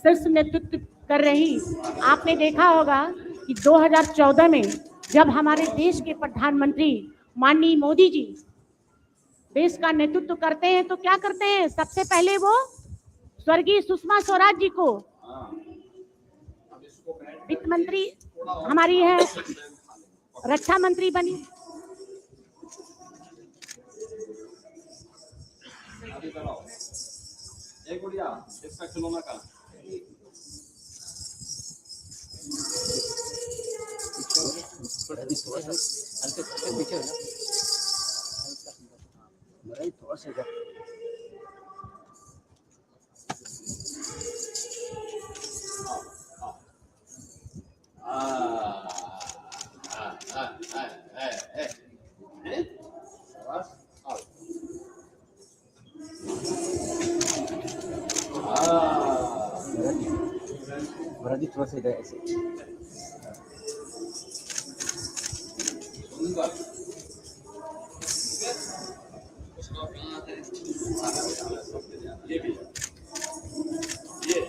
शीर्ष नेतृत्व कर रही, आपने देखा होगा कि 2014 में जब हमारे देश के प्रधानमंत्री माननीय मोदी जी देश का नेतृत्व करते हैं तो क्या करते हैं, सबसे पहले वो स्वर्गीय सुषमा स्वराज जी को वित्त मंत्री हमारी है, रक्षा मंत्री बनी। इसका खिलौना का पीछे थोड़ा सा बरादी थोड़ा सा इधर ऐसे ये भी ये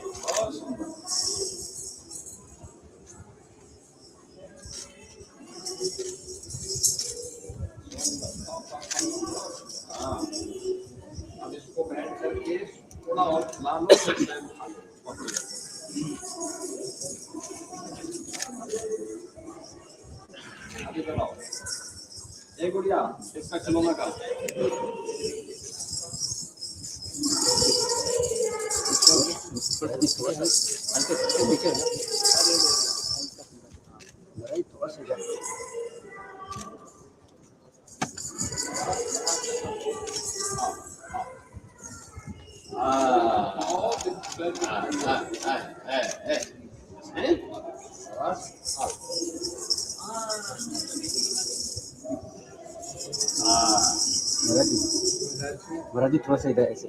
अब इसको बैठ करके थोड़ा और ला लो अभी बनाओ एक गुड़िया इसका खिलौना का पीछे थोड़ा सा बरादी थोड़ा सा इधर ऐसे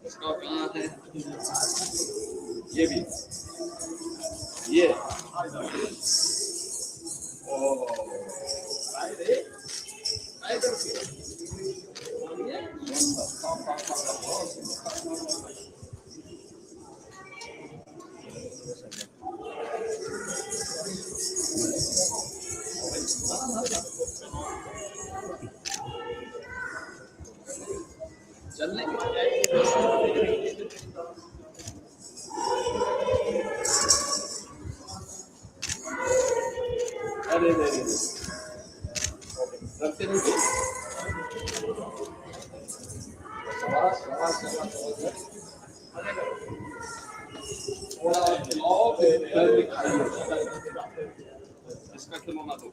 इसका कहाँ है ये भी ये ओ चलने अरे रखते नहीं इसका खिलौना दो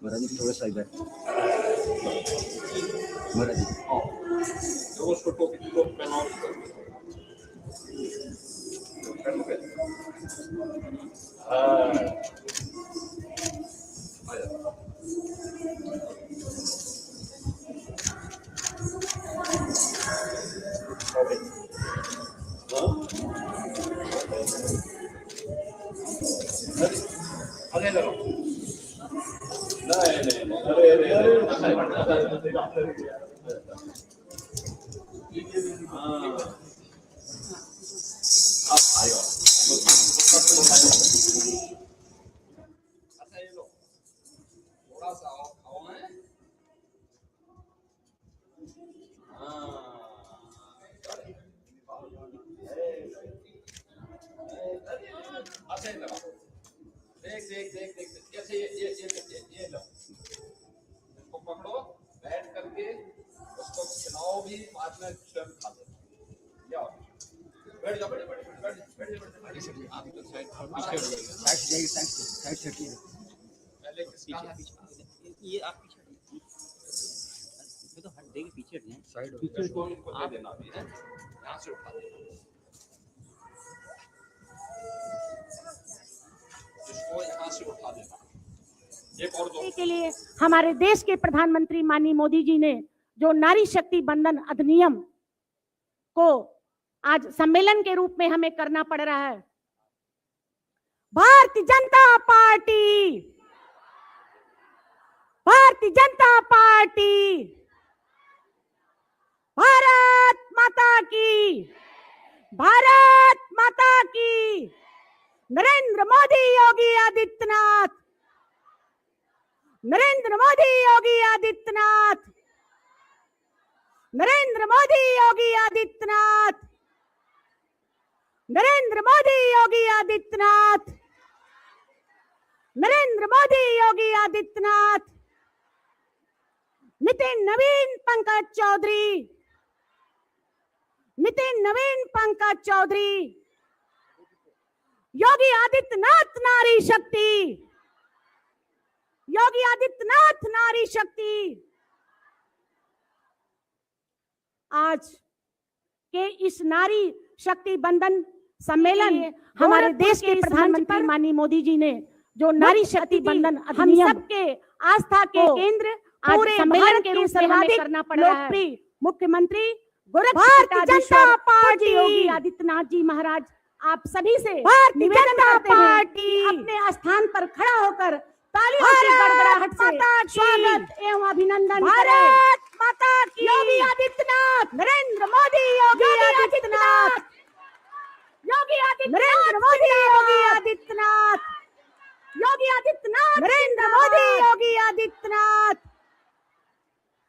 Berarti terus saja. Berarti. Oh. Terus foto itu penol. देख कैसे ये लो इसको पकड़ो बैठ करके उसको खिलाओ भी बाद में स्वयं खा लो जाओ बैठ जाओ बैठ आप तो साइड पीछे साइड पहले किसका है? ये आप पीछे ये तो हट देंगे, पीछे हट जाएं, साइड हो पीछे को इनको दे देना भी है, यहाँ से उठा देना, इसको यहाँ से उठा देना। एक और दो के लिए हमारे देश के प्रधानमंत्री माननीय मोदी जी ने जो नारी शक्ति बंधन अधिनियम को आज सम्मेलन के रूप में हमें करना पड़ रहा है। भारतीय जनता पार्टी, भारतीय जनता पार्टी, भारत माता की, भारत माता की, नरेंद्र मोदी योगी आदित्यनाथ, नरेंद्र मोदी योगी आदित्यनाथ, नरेंद्र मोदी योगी आदित्यनाथ, नरेंद्र मोदी योगी आदित्यनाथ, नरेंद्र मोदी योगी आदित्यनाथ, नितिन नवीन पंकज चौधरी, नितिन नवीन पंकज चौधरी, योगी आदित्यनाथ नारी शक्ति, योगी आदित्यनाथ नारी शक्ति। आज के इस नारी शक्ति बंधन सम्मेलन हमारे देश के प्रधानमंत्री माननीय मोदी जी ने जो नारी शक्ति बंधन अधिनियम हम सबके आस्था के केंद्र पूरे सम्मेलन के रूप में हमें करना पड़ रहा है। मुख्यमंत्री भारतीय जनता पार्टी योगी आदित्यनाथ जी महाराज आप सभी से निवेदन करते हैं अपने स्थान पर खड़ा होकर तालियों की गड़गड़ाहट से स्वागत एवं अभिनंदन भारत माता की, योगी आदित्यनाथ, नरेंद्र मोदी योगी आदित्यनाथ, योगी आदित्यनाथ, नरेंद्र मोदी योगी आदित्यनाथ, योगी आदित्यनाथ, नरेंद्र मोदी योगी आदित्यनाथ,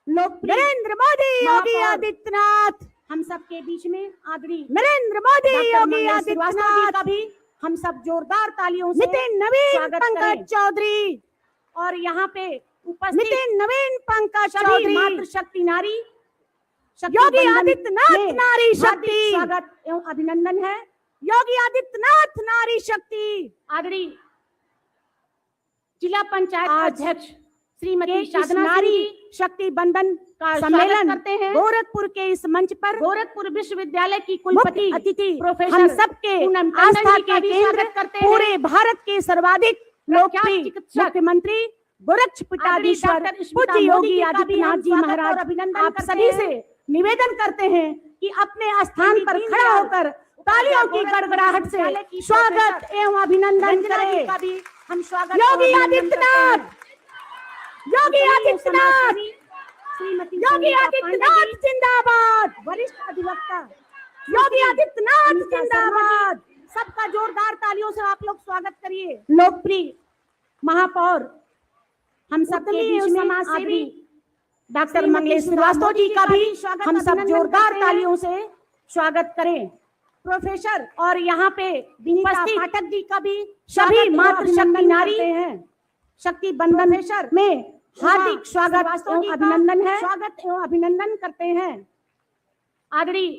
नरेंद्र मोदी योगी आदित्यनाथ, हम सबके बीच में आदरणीय नरेंद्र मोदी योगी आदित्यनाथ का भी हम सब जोरदार तालियों से नितिन नवीन पंकज चौधरी और यहाँ पे उपस्थित नितिन नवीन पंकज चौधरी मातृशक्ति नारी योगी आदित्यनाथ नारी शक्ति स्वागत एवं अभिनंदन है। योगी आदित्यनाथ नारी शक्ति आदरणीय जिला पंचायत अध्यक्ष श्रीमती साधना नारी शक्ति बंधन का सम्मेलन करते हैं गोरखपुर के इस मंच पर गोरखपुर विश्वविद्यालय की कुलपति अतिथि प्रोफेसर हम सबके आस्था के केंद्र पूरे भारत के सर्वाधिक लोकप्रिय मुख्यमंत्री गोरक्षपीठाधीश्वर पूज्य योगी आदित्यनाथ जी महाराज आप सभी से निवेदन करते हैं कि अपने स्थान पर खड़ा होकर तालियों की गड़गड़ाहट से स्वागत एवं अभिनंदन करें। हम स्वागत योगी आदित्यनाथ, योगी आदित्यनाथ, योगी आदित्यनाथ जिंदाबाद, वरिष्ठ अधिवक्ता योगी आदित्यनाथ जिंदाबाद। सबका जोरदार तालियों से आप लोग स्वागत करिए। लोकप्रिय महापौर हम सबके बीच में समाज सेवी डॉक्टर मंगलेश श्रीवास्तव जी का भी हम सब जोरदार तालियों से स्वागत करें। प्रोफेसर और यहाँ पे विनीता पाठक जी का भी सभी मातृशक्ति नारी शक्ति बंधन में हार्दिक स्वागत एवं अभिनंदन है, स्वागत एवं अभिनंदन करते हैं। आदरणीय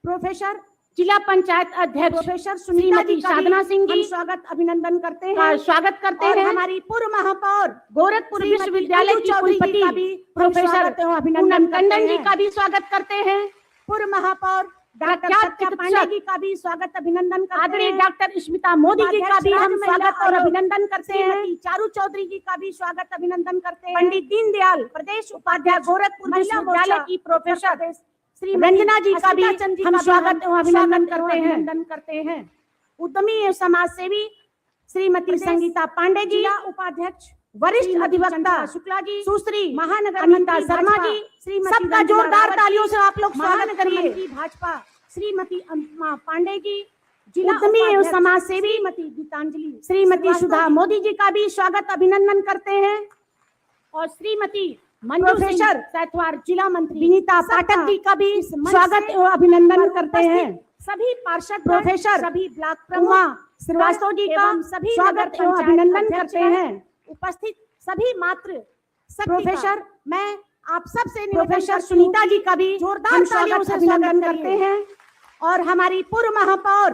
प्रोफेसर जिला पंचायत अध्यक्ष प्रोफेसर श्रीमती साधना सिंह जी स्वागत अभिनंदन करते हैं, स्वागत करते हैं। हमारी पूर्व महापौर गोरखपुर विश्वविद्यालय की कुलपति प्रोफेसर पूनम टंडन जी का भी स्वागत करते हैं। पूर्व महापौर डॉक्टर सत्या पांडे जी का भी स्वागत अभिनंदन करते हैं। आदरणीय डॉक्टर स्मिता मोदी जी का भी हम स्वागत और अभिनंदन करते हैं। चारू चौधरी जी का भी स्वागत अभिनंदन करते हैं। पंडित दीनदयाल प्रदेश उपाध्यक्ष गोरखपुर विश्वविद्यालय की प्रोफेसर श्री रंजना जी का भी हम स्वागत एवं अभिनंदन करते हैं। उद्यमी एवं समाज सेवी श्रीमती संगीता पांडे जी उपाध्यक्ष वरिष्ठ अधिवक्ता शुक्ला जी, सुश्री महानगर अनिता शर्मा जी, सबका जोरदार तालियों से आप लोग स्वागत करिए। भाजपा श्रीमती अम्मा पांडे जी, उद्यमी एवं समाज सेवी श्रीमती गीतांजलि, श्रीमती सुधा मोदी जी का भी स्वागत अभिनंदन करते हैं और श्रीमती प्रोफेसर सैथवार जिला मंत्री विनीता पाठक जी का भी स्वागत एवं अभिनंदन करते हैं। सभी पार्षद प्रोफेसर सभी ब्लॉक प्रमुख श्रीवास्तव जी का सभी स्वागत एवं अभिनंदन करते हैं। उपस्थित सभी मात्र प्रोफेसर मैं आप सब से प्रोफेसर सुनीता जी का भी जोरदार तालियों से अभिनंदन करते हैं और हमारी पूर्व महापौर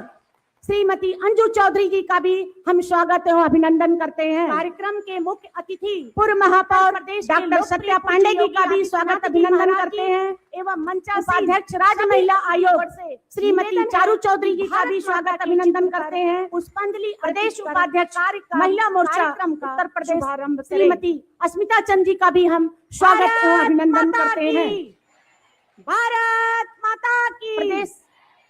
श्रीमती अंजू चौधरी जी का भी हम स्वागत एवं अभिनंदन करते हैं। कार्यक्रम के मुख्य अतिथि पूर्व महापौर डॉक्टर सत्या पांडे जी का भी स्वागत अभिनंदन करते हैं एवं मंचासीन उपाध्यक्ष राज्य महिला आयोग से श्रीमती चारू चौधरी जी का भी स्वागत अभिनंदन करते हैं। पुष्पांजलि प्रदेश उपाध्यक्ष महिला मोर्चा उत्तर प्रदेश श्रीमती अस्मिता चंद जी का भी हम स्वागत एवं अभिनंदन करते हैं। भारत माता की। प्रदेश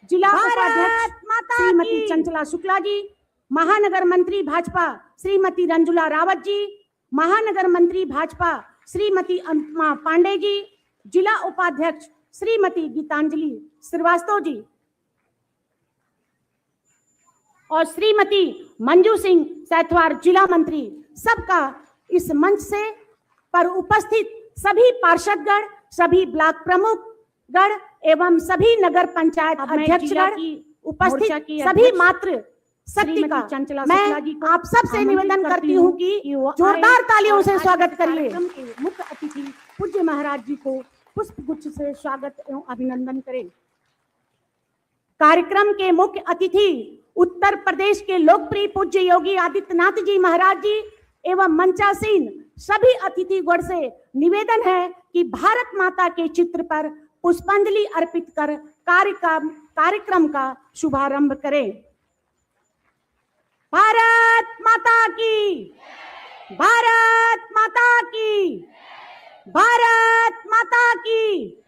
जिला उपाध्यक्ष श्रीमती चंचला शुक्ला जी, महानगर मंत्री भाजपा श्रीमती रंजुला रावत जी, महानगर मंत्री भाजपा श्रीमती अनुपमा पांडे जी, जिला उपाध्यक्ष श्रीमती गीतांजलि श्रीवास्तव जी और श्रीमती मंजू सिंह सैथवार जिला मंत्री, सबका इस मंच से पर उपस्थित सभी पार्षदगण, सभी ब्लॉक प्रमुख गण एवं सभी नगर पंचायत अध्यक्षगण, उपस्थित सभी मात्र शक्ति का मैं आप सबसे निवेदन करती हूँ कि जोरदार तालियों से स्वागत करिए। मुख्य अतिथि पूज्य महाराज जी को पुष्प गुच्छ से स्वागत एवं अभिनंदन करें। कार्यक्रम के मुख्य अतिथि उत्तर प्रदेश के लोकप्रिय पूज्य योगी आदित्यनाथ जी महाराज जी एवं मंचासीन सभी अतिथि गण से निवेदन है कि भारत माता के चित्र पर पुष्पांजलि अर्पित कर कार्यक्रम का शुभारंभ करें। भारत माता की, भारत माता की, भारत माता की।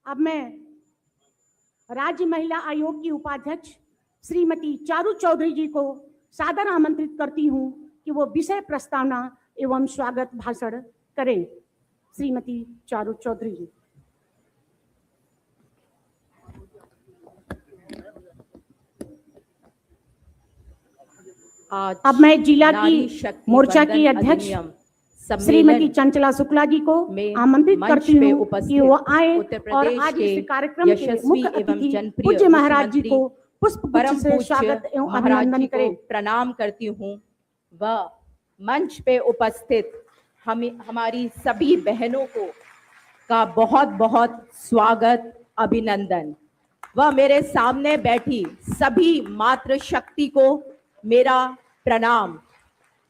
अब मैं राज्य महिला आयोग की उपाध्यक्ष श्रीमती चारू चौधरी जी को सादर आमंत्रित करती हूं कि वो विषय प्रस्तावना एवं स्वागत भाषण करें। श्रीमती चारू चौधरी जी। अब मैं जिला की मोर्चा की अध्यक्ष श्रीमती चंचला शुक्ला जी को आमंत्रित करती हूँ कि वो आए और आज इस कार्यक्रम के मुख्य अतिथि पूज्य महाराज जी को पुष्प गुच्छ से स्वागत एवं अभिनंदन करें। प्रणाम करती हूँ व मंच पे उपस्थित हमारी सभी बहनों को का बहुत बहुत स्वागत अभिनंदन व मेरे सामने बैठी सभी मातृशक्ति को मेरा प्रणाम।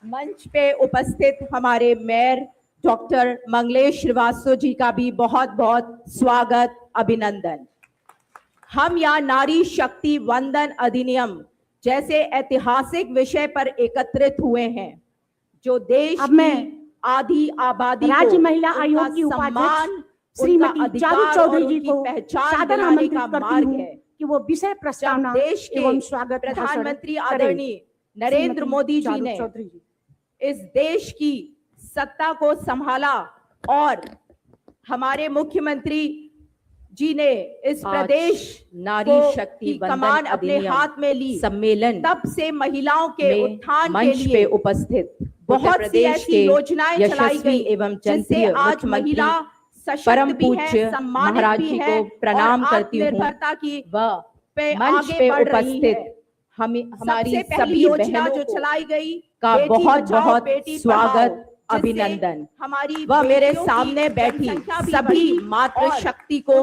मंच पे उपस्थित हमारे मेयर डॉक्टर मंगलेश श्रीवास्तव जी का भी बहुत बहुत स्वागत अभिनंदन। हम यहाँ नारी शक्ति वंदन अधिनियम जैसे ऐतिहासिक विषय पर एकत्रित हुए हैं जो देश की आधी आबादी राज्य महिला आयोग की उपाध्यक्ष श्रीमती चारू चौधरी जी को सादर आमंत्रित करती हूं कि वो विषय प्रस्तावना देश एवं स्वागत प्रधानमंत्री आदरणीय नरेंद्र मोदी जी ने इस देश की सत्ता को संभाला और हमारे मुख्यमंत्री जी ने इस प्रदेश नारी शक्ति कमान अपने हाथ में ली। सम्मेलन तब से महिलाओं के उत्थान के लिए पे उपस्थित बहुत सी ऐसी योजनाएं चलाई गई एवं जिससे आज महिला सशक्त भी है, सम्मानित भी है को प्रणाम करती हूँ। आत्मनिर्भरता की पे मंच पे उपस्थित हमारी सभी योजना जो चलाई गई का बहुत बहुत स्वागत अभिनंदन। हमारी व मेरे सामने बैठी सभी मातृशक्ति को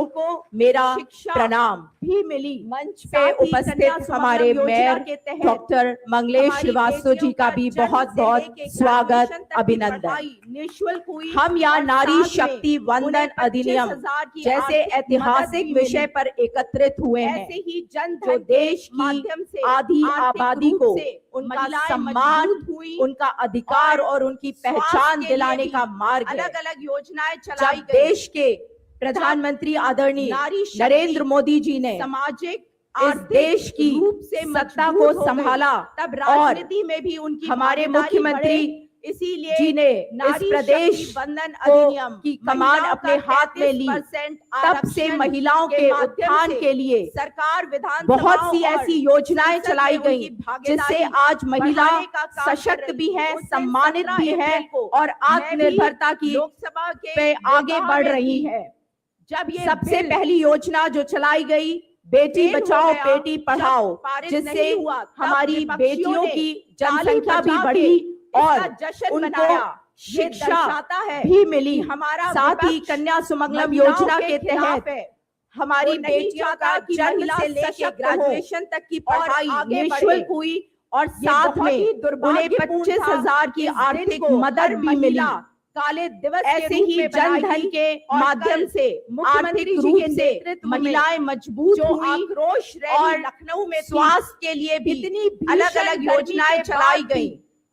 मेरा प्रणाम भी मिली। मंच पे उपस्थित हमारे मेयर डॉक्टर मंगलेश श्रीवास्तव जी का भी बहुत बहुत स्वागत अभिनंदन। निःशुल्क हुई। हम यहाँ नारी शक्ति वंदन अधिनियम जैसे ऐतिहासिक विषय पर एकत्रित हुए हैं ऐसे ही जन जो देश की माध्यम से आधी आबादी को उनका सम्मान, उनका अधिकार और उनकी पहचान दिलाने का मार्ग है। अलग अलग योजनाएं चलाई जब गई। देश के प्रधानमंत्री आदरणीय नरेंद्र मोदी जी ने सामाजिक इस देश की रूप से सत्ता को संभाला तब और राजनीति में भी उनकी हमारे भागीदारी मुख्यमंत्री बढ़े। इसीलिए जी ने इस प्रदेश वंदन को अधिनियम की कमान अपने हाथ में ली। तब से महिलाओं के उत्थान के लिए सरकार विधान बहुत सी ऐसी योजनाएं चलाई गई जिससे आज महिला सशक्त भी है, सम्मानित भी है और आत्मनिर्भरता की लोकसभा पे आगे बढ़ रही है। जब ये सबसे पहली योजना जो चलाई गई बेटी बचाओ बेटी पढ़ाओ, जिससे हमारी बेटियों की जनसंख्या भी बढ़ी और उनको शिक्षा भी मिली। हमारा साथ ही कन्या सुमंगलम योजना के तहत हमारी बेटियों का जन्म से लेकर ग्रेजुएशन तक की पढ़ाई निःशुल्क हुई और साथ में उन्हें 25,000 की आर्थिक मदद भी मिली। काले दिवस ऐसे ही जन धन के माध्यम से मुख्यमंत्री जी के नेतृत्व में महिलाएं मजबूत हुई। आक्रोश रैली लखनऊ में स्वास्थ्य के लिए भी अलग अलग योजनाएं चलाई गई।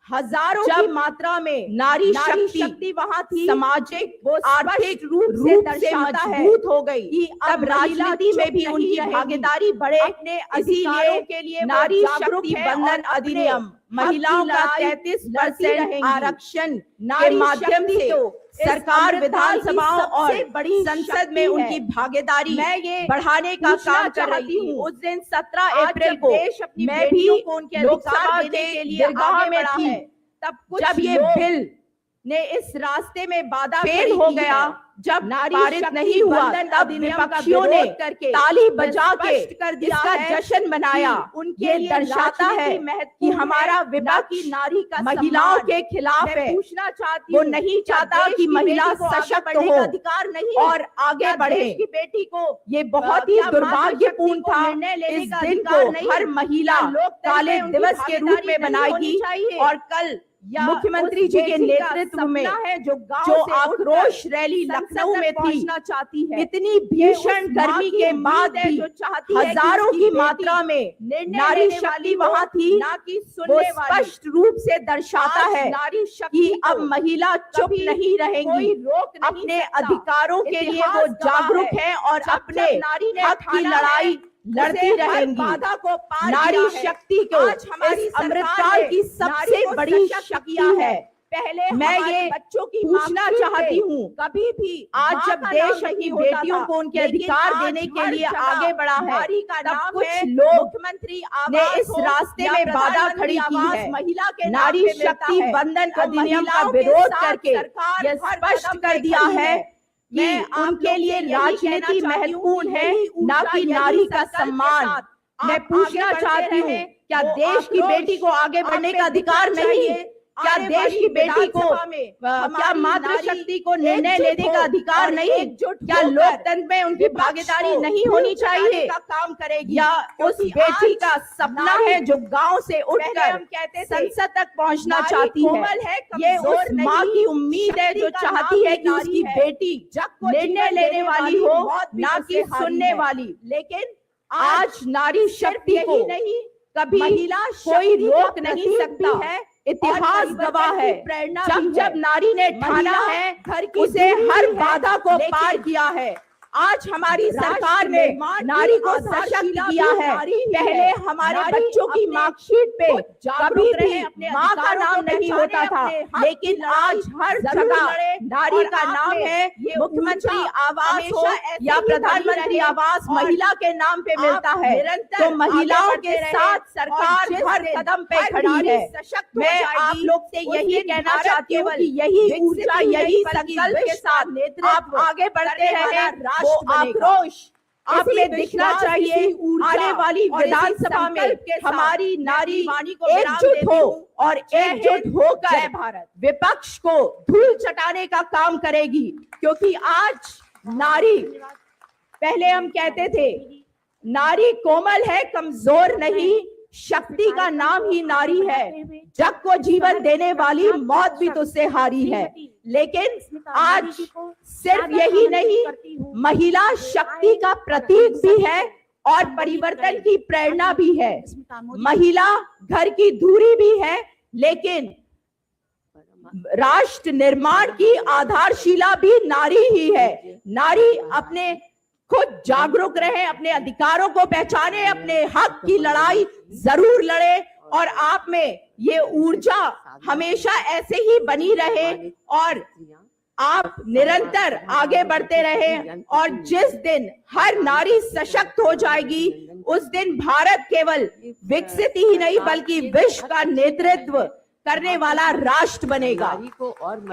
हजारों की मात्रा में नारी शक्ति वहां थी, सामाजिक आर्थिक रूप से मजबूत हो गई। अब राजनीति में भी उनकी भागीदारी बढ़े। इसीलिए के लिए नारी शक्ति बंधन अधिनियम, महिलाओं का 33% आरक्षण के माध्यम से सरकार विधानसभाओं और बड़ी संसद में उनकी भागीदारी बढ़ाने का काम कर रही हूँ। उस दिन 17 अप्रैल को मैं भी लोकसभा के दरगाह में थी, तब जब ये बिल ने इस रास्ते में बाधा फेल हो गया, जब पारित नहीं हुआ, तब विपक्षियों ने ताली बजा के इसका जश्न मनाया। ये दर्शाता है कि हमारा विपक्ष नारी का महिलाओं के खिलाफ है। पूछना चाहती वो नहीं चाहता कि महिला सशक्त हो, अधिकार नहीं और आगे बढ़े। बेटी को ये बहुत ही दुर्भाग्यपूर्ण था। इस दिन को हर महिला काले दिवस के रूप में बनाएगी और कल मुख्यमंत्री जी के नेतृत्व में जो आक्रोश रैली लखनऊ में थी, इतनी भीषण गर्मी के बाद भी हजारों की मात्रा में नारी शक्ति वहां थी। वो स्पष्ट रूप से दर्शाता है कि अब महिला चुप नहीं रहेंगी, अपने अधिकारों के लिए वो जागरूक है और अपने हक की लड़ाई लड़ती रहेंगी। नारी शक्ति को इस अमृतकाल की सबसे बड़ी शक्ति है। पहले मैं ये बच्चों की पूछना चाहती हूँ, कभी भी आज जब देश अपनी बेटियों को उनके अधिकार देने के लिए आगे बढ़ा है, तब कुछ लोग मुख्यमंत्री ने इस रास्ते में बाधा खड़ी की है। महिला के नारी शक्ति बंधन अधिनियम का विरोध करके यह स्पष्ट कर दिया है कि उनके लिए राजनीति महत्वपूर्ण है, ना कि नारी का सम्मान। मैं पूछना चाहती हूँ, क्या देश की बेटी को आगे बढ़ने का अधिकार नहीं है? क्या देश की बेटी को क्या मातृशक्ति को निर्णय लेने का अधिकार नहीं? क्या लोकतंत्र में उनकी भागीदारी नहीं होनी चाहिए? काम करेगी या उस बेटी का सपना है जो गांव से उठकर संसद तक पहुंचना चाहती है? ये उस माँ की उम्मीद है जो चाहती है कि उसकी बेटी निर्णय लेने वाली हो, ना कि सुनने वाली। लेकिन आज नारी शक्ति को नहीं कभी कोई रोक नहीं सकता है। इतिहास गवाह है, जब नारी ने ठाना है उसे हर बाधा को पार किया है। आज हमारी सरकार ने नारी को सशक्त किया है। पहले हमारे बच्चों की मार्कशीट पे कभी भी माँ का नाम नहीं होता था, लेकिन आज हर जगह नारी का नाम है। मुख्यमंत्री आवास हो या प्रधानमंत्री आवास महिला के नाम पे मिलता है, तो महिलाओं के साथ सरकार हर कदम पे खड़ी है। मैं आप लोग से यही कहना चाहती हूँ कि यही ऊर्जा, यही संकल्प के साथ आप आगे बढ़ते रहे। वो आक्रोश आप में दिखना चाहिए। आने वाली विधानसभा में हमारी नारी एकजुट हो और एकजुट होकर भारत विपक्ष को धूल चटाने का काम करेगी। क्योंकि आज नारी, पहले हम कहते थे नारी कोमल है, कमजोर नहीं, शक्ति का नाम ही नारी है। जग को जीवन देने वाली मौत भी तुझसे हारी है। लेकिन आज सिर्फ यही नहीं, महिला शक्ति का प्रतीक भी है और परिवर्तन की प्रेरणा भी है। महिला घर की धुरी भी है, लेकिन राष्ट्र निर्माण की आधारशिला भी नारी ही है। नारी अपने खुद जागरूक रहे, अपने अधिकारों को पहचाने, अपने हक की लड़ाई जरूर लड़े और आप में ये ऊर्जा हमेशा ऐसे ही बनी रहे और आप निरंतर आगे बढ़ते रहे। और जिस दिन हर नारी सशक्त हो जाएगी, उस दिन भारत केवल विकसित ही नहीं बल्कि विश्व का नेतृत्व करने वाला राष्ट्र बनेगा।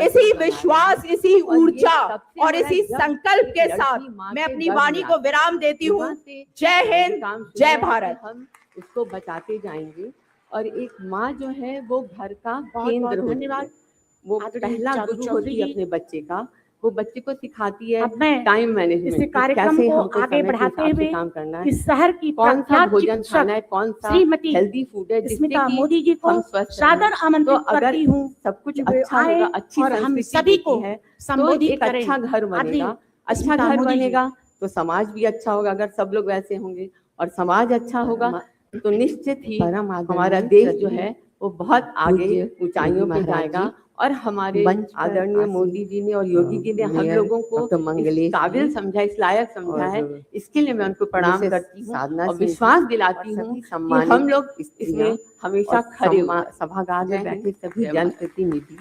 इसी विश्वास, इसी ऊर्जा और इसी संकल्प के साथ मैं अपनी वाणी को विराम देती हूँ। जय हिंद, जय भारत। हम उसको बचाते जाएंगे और एक माँ जो है वो घर का केंद्र होती है, वो पहला गुरु होती है अपने बच्चे का। वो बच्चे को सिखाती है अब मैं टाइम मैनेजमेंट, इस कार्यक्रम कैसे को हमको आगे समय के बढ़ाते हिसाब से हुए काम करना है, इस शहर की कौन सा प्रख्यात भोजन चिकित्सक खाना है, कौन सा श्रीमती हेल्दी फूड है जिससे स्मिता कि मोदी जी को हम स्वस्थ सादर रहें। तो आमंत्रित अगर करती हूँ सब कुछ कि वे अच्छा आए होगा, अच्छी और हम संस्कृति सभी को होती है, तो संबोधित एक करें। अच्छा घर बनेगा। आदरणीय अच्छा स्मिता घर मोदी जी। बनेगा तो समाज भी अच्छा होगा, अगर सब लोग वैसे होंगे, और समाज अच्छा होगा तो निश्चित ही परम आदरणीय हमारा देश जो श्री है वो बहुत आगे पूज्य ऊंचाइयों पे महाराज जाएगा। जी, और हमारे मंच पर आदरणीय आसीन, मोदी जी ने और योगी जी ने हम मेयर लोगों को डॉक्टर मंगलेश इस काबिल जी समझा, इस लायक समझा है, और इसके लिए मैं उनको प्रणाम मिसेस करती हूँ साधना और सिंह विश्वास जी दिलाती और हूँ सभी कि सम्मानित हम लोग स्त्रियां इसमें हमेशा और खड़े उतरें। सभागार में जय बैठे हिंद, सभी जय भारत। जनप्रतिनिधि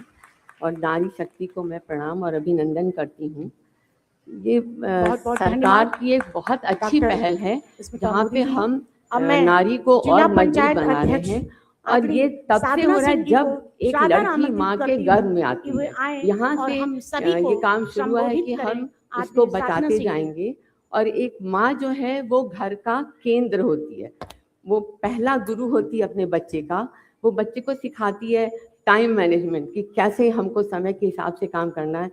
और नारी शक्ति को मैं प्रणाम और अभिनंदन करती हूँ। ये बहुत सरकार धन्यवाद की एक बहुत अच्छी डॉक्टर पहल है स्मिता जहाँ मोदी पे जी। हम अब मैं नारी को जिला और मजबूत पंचायत बना रहे अध्यक्ष हैं। और आदरणीय ये तब से साधना हो रहा सिंह है जी जब को एक सादर लड़की आमंत्रित माँ के करती गर्भ हूँ में कि आती वे है। आएं यहाँ और से हम सभी को ये काम शुरू हुआ है संबोधित कि करें। हम उसको आदरणीय साधना बचाते सिंह जी। जाएंगे। और एक माँ जो है वो घर का केंद्र होती है, वो पहला गुरु होती है अपने बच्चे का। वो बच्चे को सिखाती है टाइम मैनेजमेंट, कि कैसे हमको समय के हिसाब से काम करना है,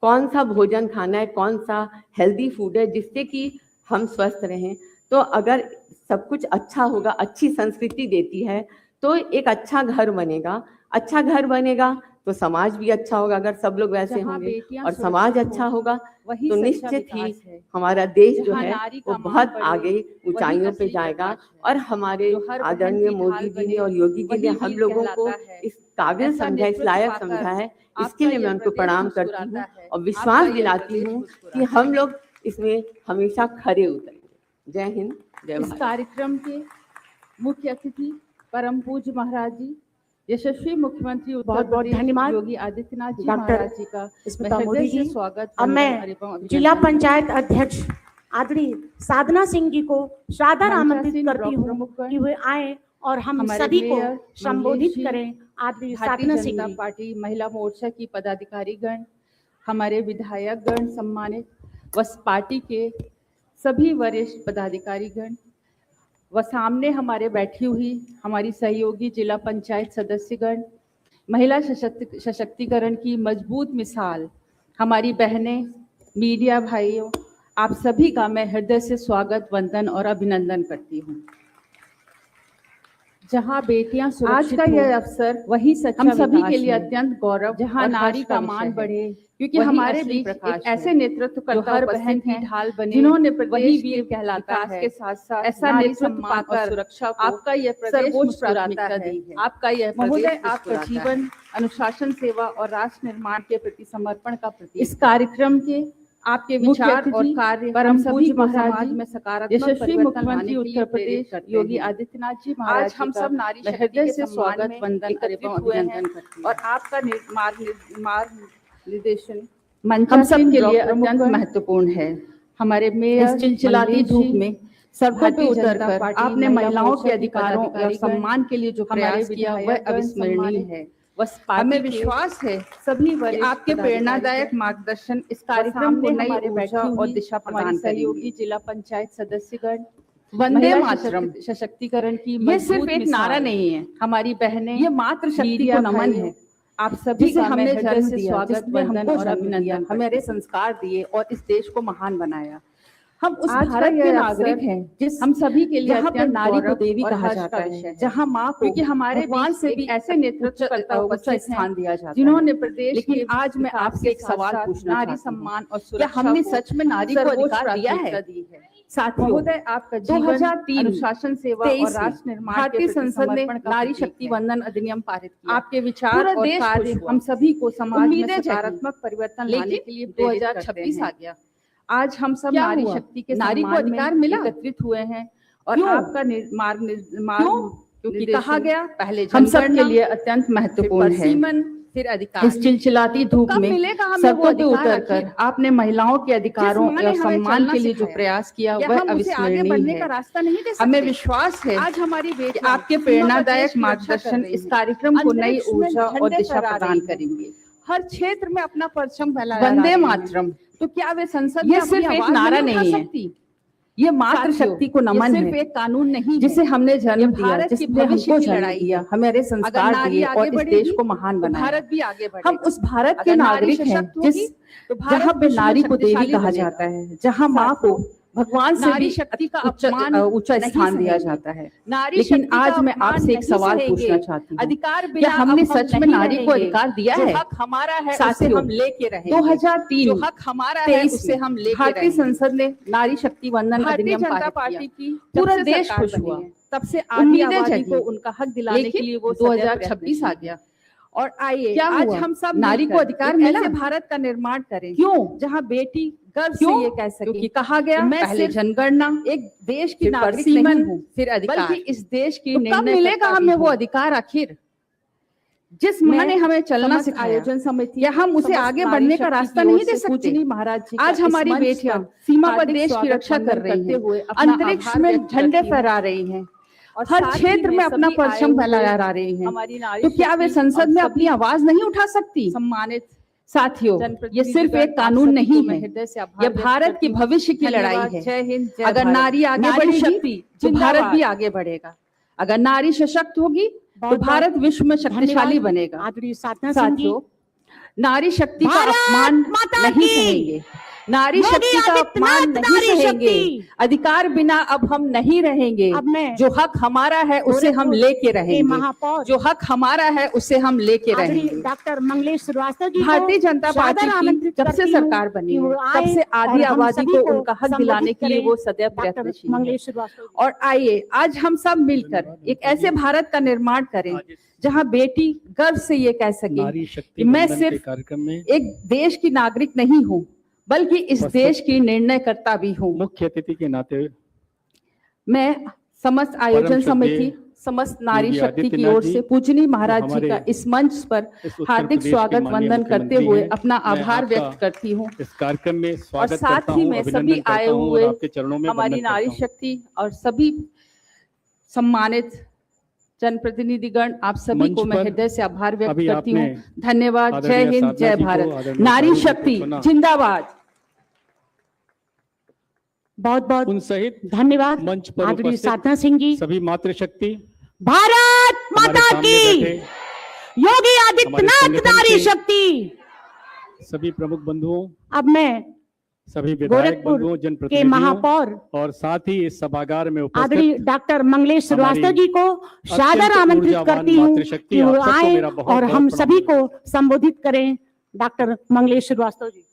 कौन सा भोजन खाना है, कौन सा हेल्दी फूड है जिससे कि हम स्वस्थ रहें। तो अगर सब कुछ अच्छा होगा, अच्छी संस्कृति देती है तो एक अच्छा घर बनेगा। अच्छा घर बनेगा तो समाज भी अच्छा होगा, अगर सब लोग वैसे जहाँ होंगे, बेटियां और समाज सुरक्षित अच्छा हों, होगा वही तो सच्चा निश्चित ही विकास है। हमारा देश जो जहाँ है नारी वो का मान बहुत बढ़े, आगे वही ऊंचाइयों पे असली जाएगा। प्रकाश है। और हमारे जो हर बहन आदरणीय की मोदी ढाल जी ने बने, और योगी जी ने वही हम वीर लोगों को कहलाता है। इस काबिल ऐसा समझा, इस नेतृत्व लायक पाकर समझा है, आपका इसके लिए ये मैं उनको प्रदेश प्रणाम करती हूँ मुस्कुराता है। और आपका विश्वास ये दिलाती प्रदेश हूँ कि मुस्कुराता हम है। लोग इसमें हमेशा खरे उतरेंगे। जय हिंद, जय इस भारत। कार्यक्रम के मुख्य अतिथि परम पूज्य महाराज जी, यशस्वी मुख्यमंत्री उत्तर बहुत-बहुत प्रदेश धन्यवाद योगी आदित्यनाथ जी डॉक्टर महाराज जी का स्मिता मैं मोदी हृदय से जी। स्वागत अब वंदन मैं एवं अभिनंदन जिला करती हूँ। पंचायत अध्यक्ष आदरणीय साधना सिंह जी को सादर आमंत्रित मंचासीन करती ब्लॉक हूँ प्रमुखगण, कि वे आए और हम हमारे सभी को मेयर संबोधित मंगलेश जी, करें। आदरणीय भारतीय साधना सिंह जनता जी। पार्टी महिला मोर्चा की पदाधिकारीगण, हमारे विधायकगण सम्मानित व पार्टी के सभी वरिष्ठ पदाधिकारीगण व सामने हमारे बैठी हुई हमारी सहयोगी जिला पंचायत सदस्यगण, महिला सशक्तिकरण की मजबूत मिसाल हमारी बहनें, मीडिया भाइयों, आप सभी का मैं हृदय से स्वागत वंदन और अभिनंदन करती हूँ। जहाँ बेटियां सुरक्षित आज का हों, यह अवसर वही सच्चा हम सभी विकास के लिए है। अत्यंत गौरव जहाँ और नारी हर्ष का विषय मान है। बढ़े, क्योंकि वही हमारे असली बीच प्रकाश एक है। ऐसे नेतृत्वकर्ता जो हर बहन उपस्थित की हैं ढाल बने, जिन्होंने वही प्रदेश वीर के कहलाता विकास है। के साथ साथ ऐसा नारी नेतृत्व सम्मान और पाकर सुरक्षा को आपका यह प्रदेश सर्वोच्च मुस्कुराता प्राथमिकता है। दी है। आपका यह महोदय, प्रदेश आपका मुस्कुराता है। जीवन अनुशासन, सेवा और राष्ट्र निर्माण के प्रति समर्पण का प्रतीक इस है। कार्यक्रम के आपके मुख्य विचार और अतिथि कार्य परम हम सभी पूज्य को महाराज समाज जी, में सकारात्मक यशस्वी परिवर्तन मुख्यमंत्री लाने के लिए उत्तर प्रदेश प्रेरित करते योगी हैं। आदित्यनाथ जी महाराज आज हम जी सब का नारी मैं शक्ति हृदय के से सम्मान स्वागत में वंदन एकत्रित एवं हुए अभिनंदन हैं करती और हूँ। आपका मार्गनिर्देशन हम मंचासीन सब के ब्लॉक लिए अत्यंत प्रमुखगण, महत्वपूर्ण है। हमारे मेयर इस चिलचिलाती मंगलेश धूप जी, में सड़कों पे भारतीय जनता उतरकर पार्टी आपने महिला महिलाओं मोर्चा के की अधिकारों और पदाधिकारीगण, सम्मान के लिए जो हमारे प्रयास किया वह विधायकगण अविस्मरणीय सम्मानित है। व पार्टी हमें के विश्वास है सभी कि वरिष्ठ आपके प्रेरणादायक पदाधिकारीगण, मार्गदर्शन इस कार्यक्रम कार्यक्रम को को नई नई ऊर्जा ऊर्जा और और दिशा दिशा हमारी प्रदान सहयोगी करेंगी। जिला पंचायत सदस्यगण, वंदे महिला मातरम सशक्तिकरण की ये सिर्फ मजबूत एक नारा मिसाल नहीं है, हमारी बहनें, ये मातृशक्ति मीडिया को नमन भाइयों, है, आप सभी जिसे का मैं हमने हृदय जन्म से दिया, स्वागत जिसने वंदन हमको और जन्म अभिनंदन दिया, करती हमारे हूँ। संस्कार दिए और इस देश को महान बनाया। हम उस आज का भारत के यह नागरिक अवसर हैं जिस हम सभी के लिए जहाँ पर अत्यंत नारी को गौरव देवी और कहा हर्ष जाता का विषय है, है। जहाँ माँ को क्योंकि हमारे भगवान बीच से एक भी ऐसे उच्च नेतृत्वकर्ता उच्च उपस्थित स्थान हैं, दिया जाता है, जिन्होंने प्रदेश लेकिन के आज मैं विकास आपसे के एक सवाल साथ-साथ पूछना नारी चाहती हूँ। सम्मान और क्या सुरक्षा हमने को सच में नारी को सर्वोच्च अधिकार दिया है? प्राथमिकता दी है। साथियों, महोदय, आपका जीवन 2003 अनुशासन, सेवा और 23 राष्ट्र निर्माण के भारतीय प्रति संसद ने समर्पण का नारी प्रतीक शक्ति है। वंदन अधिनियम पारित किया। आपके विचार पूरा और देश कार्य खुश हुआ। हम सभी को समाज में उम्मीदें जगी। सकारात्मक परिवर्तन लाने के लिए लेकिन प्रेरित करते 2026 हैं। आ गया। आज हम सब क्या नारी हुआ? शक्ति के नारी को सम्मान अधिकार में मिला? एकत्रित हुए हैं और क्यों? आपका क्योंकि कहा गया पहले हम सब के जनगणना, लिए अत्यंत महत्वपूर्ण है। सीमन, फिर अधिकार। इस चिलचिलाती धूप कब में मिलेगा हमें वो सड़कों पे अधिकार उतरकर आखिर? आपने महिलाओं के अधिकारों जिस माँ ने और हमें सम्मान चलना के लिए जो सिखाया, प्रयास किया क्या वह हम उसे आगे बढ़ने अविस्मरणीय का है। रास्ता नहीं दे सकते? हमें विश्वास है आज हमारी कि बेटियां आपके सीमा पर प्रेरणादायक देश की रक्षा कर मार्गदर्शन रही इस हैं। कार्यक्रम को नई अंतरिक्ष में ऊर्जा और झंडे दिशा फहरा प्रदान रही हैं। करेंगे। हर क्षेत्र में अपना परचम फहरा वंदे रही हैं। मातरम तो क्या वे संसद ये में अपनी सिर्फ एक आवाज नारा नहीं उठा नहीं है। सकती? ये मातृ साथियों, शक्ति को ये नमन सिर्फ है एक कानून नहीं जिसे है। हमने जन्म ये दिया, भारत की जिसने भविष्य हमको की जन्म लड़ाई दिया, है। हमारे अगर संस्कार नारी दिए आगे और इस बढ़ेगी, देश को महान तो बनाया। भारत भी आगे बढ़ेगा। हम उस भारत के अगर नारी नागरिक हैं सशक्त होगी, तो भारत जहाँ पे विश्व में नारी को देवी शक्तिशाली कहा बनेगा। जाता है, जहाँ माँ को भगवान से नारी भी शक्ति का ऊंचा अपमान ऊंचा नहीं स्थान दिया सहेंगे। जाता है। नारी लेकिन शक्ति का आज मैं अपमान आपसे एक नहीं सवाल सहेंगे। पूछना चाहती हूँ, अधिकार क्या बिना हमने अब हम सच में नहीं नारी को रहेंगे। अधिकार दिया जो है? हक हमारा है उसे साथियों, हम लेके रहेंगे। 2003 जो हक हमारा है 23 उसे हम लेके भारतीय रहेंगे। संसद ने नारी शक्ति वंदन भारतीय अधिनियम जनता पारित पार्टी किया। की पूरा जब से देश सरकार खुश बनी हुआ। है, तब से आधी उम्मीदें आबादी जगी। को उनका हक दिलाने के लिए वो सदैव 2026 आ प्रयत्नशील गया। है। और आइए क्या आज हुआ? हम सब नारी मिलकर को अधिकार एक मिला? ऐसे भारत का निर्माण करें क्यों? जहां बेटी गर्व से क्यों? ये कह सके क्योंकि कहा गया कि मैं पहले सिर्फ जनगणना, एक देश की फिर नागरिक परसीमन, नहीं हूँ, फिर अधिकार। बल्कि इस देश की तो कब निर्णय मिलेगा कर्ता भी हमें वो हूँ। अधिकार आखिर? जिस माँ ने हमें चलना समस्त सिखाया, आयोजन समिति, क्या हम उसे समस्त आगे नारी बढ़ने का शक्ति रास्ता की ओर नहीं दे से सकते? पूजनीय महाराज जी का आज इस हमारी मंच बेटियां पर सीमा पर हार्दिक देश की स्वागत रक्षा कर वंदन रही करते हैं, हुए अपना अंतरिक्ष आभार में व्यक्त झंडे करती हूँ। फहरा रही हैं, और हर साथ ही क्षेत्र में अपना सभी परचम आए लहरा हुए रही हैं। हमारी नारी तो क्या वे शक्ति संसद और में सभी अपनी आवाज नहीं उठा सकती? सम्मानित साथियों, ये जनप्रतिनिधिगण, सिर्फ एक आप कानून सभी को नहीं मैं है, हृदय से आभार ये व्यक्त भारत करती की हूँ। भविष्य की लड़ाई धन्यवाद। है। जय हिंद, जय अगर भारत। नारी आगे नारी बढ़ेगी शक्ति तो भारत जिंदाबाद। भी आगे बढ़ेगा। अगर नारी सशक्त होगी तो बहुत भारत विश्व में शक्तिशाली धन्यवाद। बनेगा। आदरणीय साधना सिंह जी, साथियों, नारी शक्ति का भारत अपमान माता नहीं की! सहेंगे, नारी योगी शक्ति का अपमान आदित्यनाथ नहीं नारी सहेंगे। शक्ति! अधिकार बिना अब हम नहीं रहेंगे। अब मैं जो हक हमारा है उसे हम लेके के रहेंगे। महापौर जो हक हमारा है उसे हम लेके आदरणीय रहेंगे। डॉक्टर मंगलेश श्रीवास्तव जी को भारतीय जनता पार्टी सादर की आमंत्रित जब से करती हूँ सरकार बनी कि वो है, तब आए से आधी और हम आबादी सभी को उनका हक संबोधित दिलाने के लिए करें। वो सदैव डॉक्टर प्रयत्नशील है। मंगलेश श्रीवास्तव जी। और आइए आज हम सब मिलकर एक ऐसे भारत का निर्माण करें जहां बेटी गर्व से ये कह सके नारी कि शक्ति मैं वंदन के सिर्फ कार्यक्रम में एक देश की नागरिक नहीं हूँ, बल्कि इस उपस्थित देश की निर्णयकर्ता भी हूँ। मुख्य अतिथि के नाते मैं समस्त आयोजन श्रद्धेय समिति, समस्त नारी योगी शक्ति की आदित्यनाथ ओर जी, से पूजनीय महाराज जी हमारे का इस मंच पर इस उत्तर हार्दिक प्रदेश के स्वागत माननीय वंदन करते मुख्यमंत्री हुए हैं। अपना मैं आभार आपका व्यक्त करती हूँ। इस कार्यक्रम में स्वागत साथ करता ही हूं, मैं अभिनंदन सभी करता आए हूं और हुए आपके चरणों में हमारी वंदन करता नारी हूं। शक्ति और सभी सम्मानित जनप्रतिनिधिगण, आप सभी मंच को मैं पर हृदय से आभार व्यक्त अभी करती हूँ। आपने धन्यवाद। जय आदरणीय हिंद, साधना जय जी को, भारत। आदरणीय नारी चारू जी को शक्ति सुना। जिंदाबाद। बहुत बहुत उन सहित धन्यवाद मंच पर आदरणीय उपस्थित साधना सिंह जी। सभी मातृशक्ति भारत हमारे माता सामने की, बैठे योगी आदित्यनाथ संगठन नारी के शक्ति। सभी प्रमुख बंधुओं, अब मैं सभी विधायक गोरखपुर बंधुओं, के जनप्रतिनिधियों महापौर और साथ ही इस सभागार में आदरणीय उपस्थित डॉक्टर मंगलेश श्रीवास्तव हमारी जी को सादर अत्यंत आमंत्रित ऊर्जावान करती हूँ मातृशक्ति, कि वो आप सबको आए मेरा बहुत और बहुत हम प्रणाम। सभी को संबोधित करें। डॉक्टर मंगलेश श्रीवास्तव जी।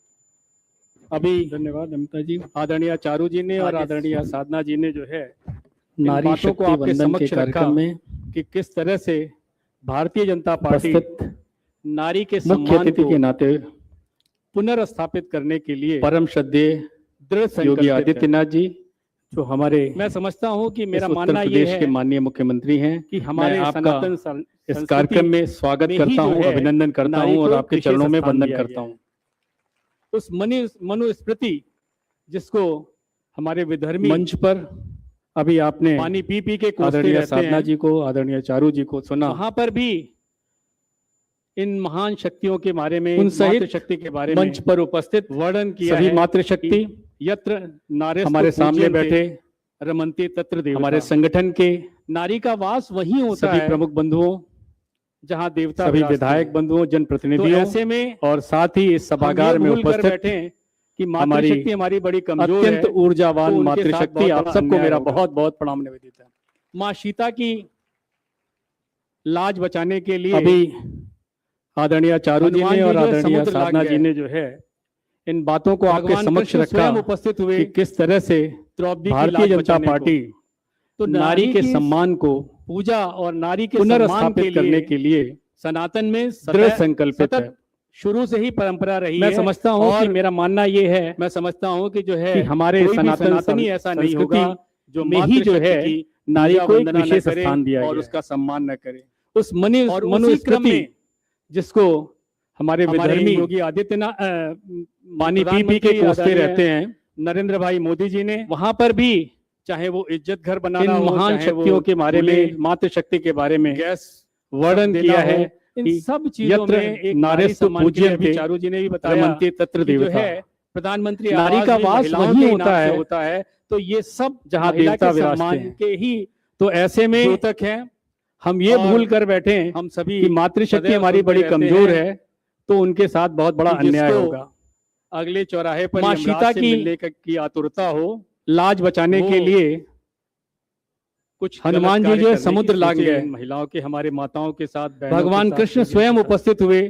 अभी धन्यवाद अमिता जी, आदरणीय चारू जी ने और आदरणीय साधना जी ने जो है इन नारी बातों को शक्ति आपके वंदन के समक्ष रखा कार्यक्रम में कि किस तरह से भारतीय जनता पार्टी उपस्थित नारी के मुख्य सम्मान अतिथि के को नाते पुनर्स्थापित करने के लिए परम श्रद्धेय दृढ़ योगी संकल्पित है। आदित्यनाथ जी, जो हमारे मैं समझता हूं कि मेरा इस उत्तर मानना ये प्रदेश है के माननीय मुख्यमंत्री हैं कि हमारे मैं आपका सनातन इस संस्कृति कार्यक्रम में स्वागत में ही करता जो हूं, है, अभिनंदन करता नारी हूं और को आपके विशेष चरणों में स्थान वंदन दिया करता गया हूं। है। उस मनुस्मृति जिसको हमारे विधर्मी मंच पर अभी आपने पानी पी पी के कोसते आदरणीय रहते साधना हैं, जी को, आदरणीय चारू जी को सुना। वहां पर भी इन महान शक्तियों के बारे में, उन सहित मातृशक्ति के बारे में मंच पर उपस्थित वर्णन किया सभी है मातृशक्ति कि यत्र नारेस्तु हमारे सामने पूज्यन्ते बैठे रमन्ते तत्र देवता। हमारे संगठन के नारी का वास वहीं होता सभी है प्रमुख बंधुओं, जहां देवता सभी विराजते विधायक हैं। बंधुओं, तो जनप्रतिनिधियों ऐसे में और साथ ही इस हम सभागार ये में भूल कर उपस्थित बैठे हैं कि हमारी मातृशक्ति हमारी बड़ी कमजोर है, अत्यंत ऊर्जावान तो उनके साथ मातृशक्ति, बहुत आप बड़ा सबको अन्याय मेरा होगा। बहुत बहुत प्रणाम निवेदित है। माँ सीता की लाज बचाने के लिए अभी आदरणीय चारू जी हनुमान ने जी और जो है आदरणीय समुद्र लाग साधना गए। जी ने जो है इन बातों को आपके भगवान समक्ष कृष्ण रखा स्वयं उपस्थित हुए कि किस तरह से द्रौपदी की भारतीय लाज जनता बचाने को। पार्टी तो नारी के की सम्मान को पूजा और नारी के सम्मान पुनर्स्थापित करने के लिए सनातन में दृढ़ संकल्पित है। सतत शुरू से ही परंपरा रही मैं है। समझता हूं कि और मेरा मानना ये है मैं समझता हूँ कि जो है कि हमारे कोई भी सनातन सनातनी ऐसा नहीं होगा जो में ही जो मातृशक्ति है की नारी पूजा को एक वंदना न विशेष करे स्थान दिया और गया है। उसका सम्मान न करे। उस और उसी क्रम मनुस्मृति में जिसको हमारे हमारे विधर्मी योगी आदित्यनाथ पानी पी पी के प्रधानमंत्री कोसते आदरणीय रहते हैं, नरेंद्र भाई मोदी जी ने वहां पर भी चाहे वो इज्जत घर इन बनाना हो, महान चाहे वो शक्तियों के बारे खुले में, मातृशक्ति के बारे में गैस वर्णन देना किया हो, है इन कि सब चीजों यत्र में एक नारी नारेस्तु सम्मान के लिए पूज्यन्ते अभी चारू जी ने भी बताया रमन्ते तत्र कि जो देवता। है प्रधानमंत्री नारी आवास का भी वास महिलाओं वही के होता नाम से है होता है, तो ये सब जहाँ महिला देवता के विराजते सम्मान हैं। के ही तो ऐसे में द्योतक हैं। हम ये और भूल कर बैठे हम सभी कि मातृशक्ति सदैव हमारी सुनते बड़ी रहते कमजोर हैं है, तो उनके साथ बहुत बड़ा कि अन्याय जिसको होगा। अगले चौराहे पर माँ यमराज सीता से की मिलने की आतुरता हो, लाज बचाने वो के लिए कुछ हनुमान गलत जी कार्य जो है करने की समुद्र लांग सोचे गए। इन महिलाओं के, हमारे माताओं के साथ, बहनों भगवान के साथ, कृष्ण देवियों स्वयं के साथ। उपस्थित हुए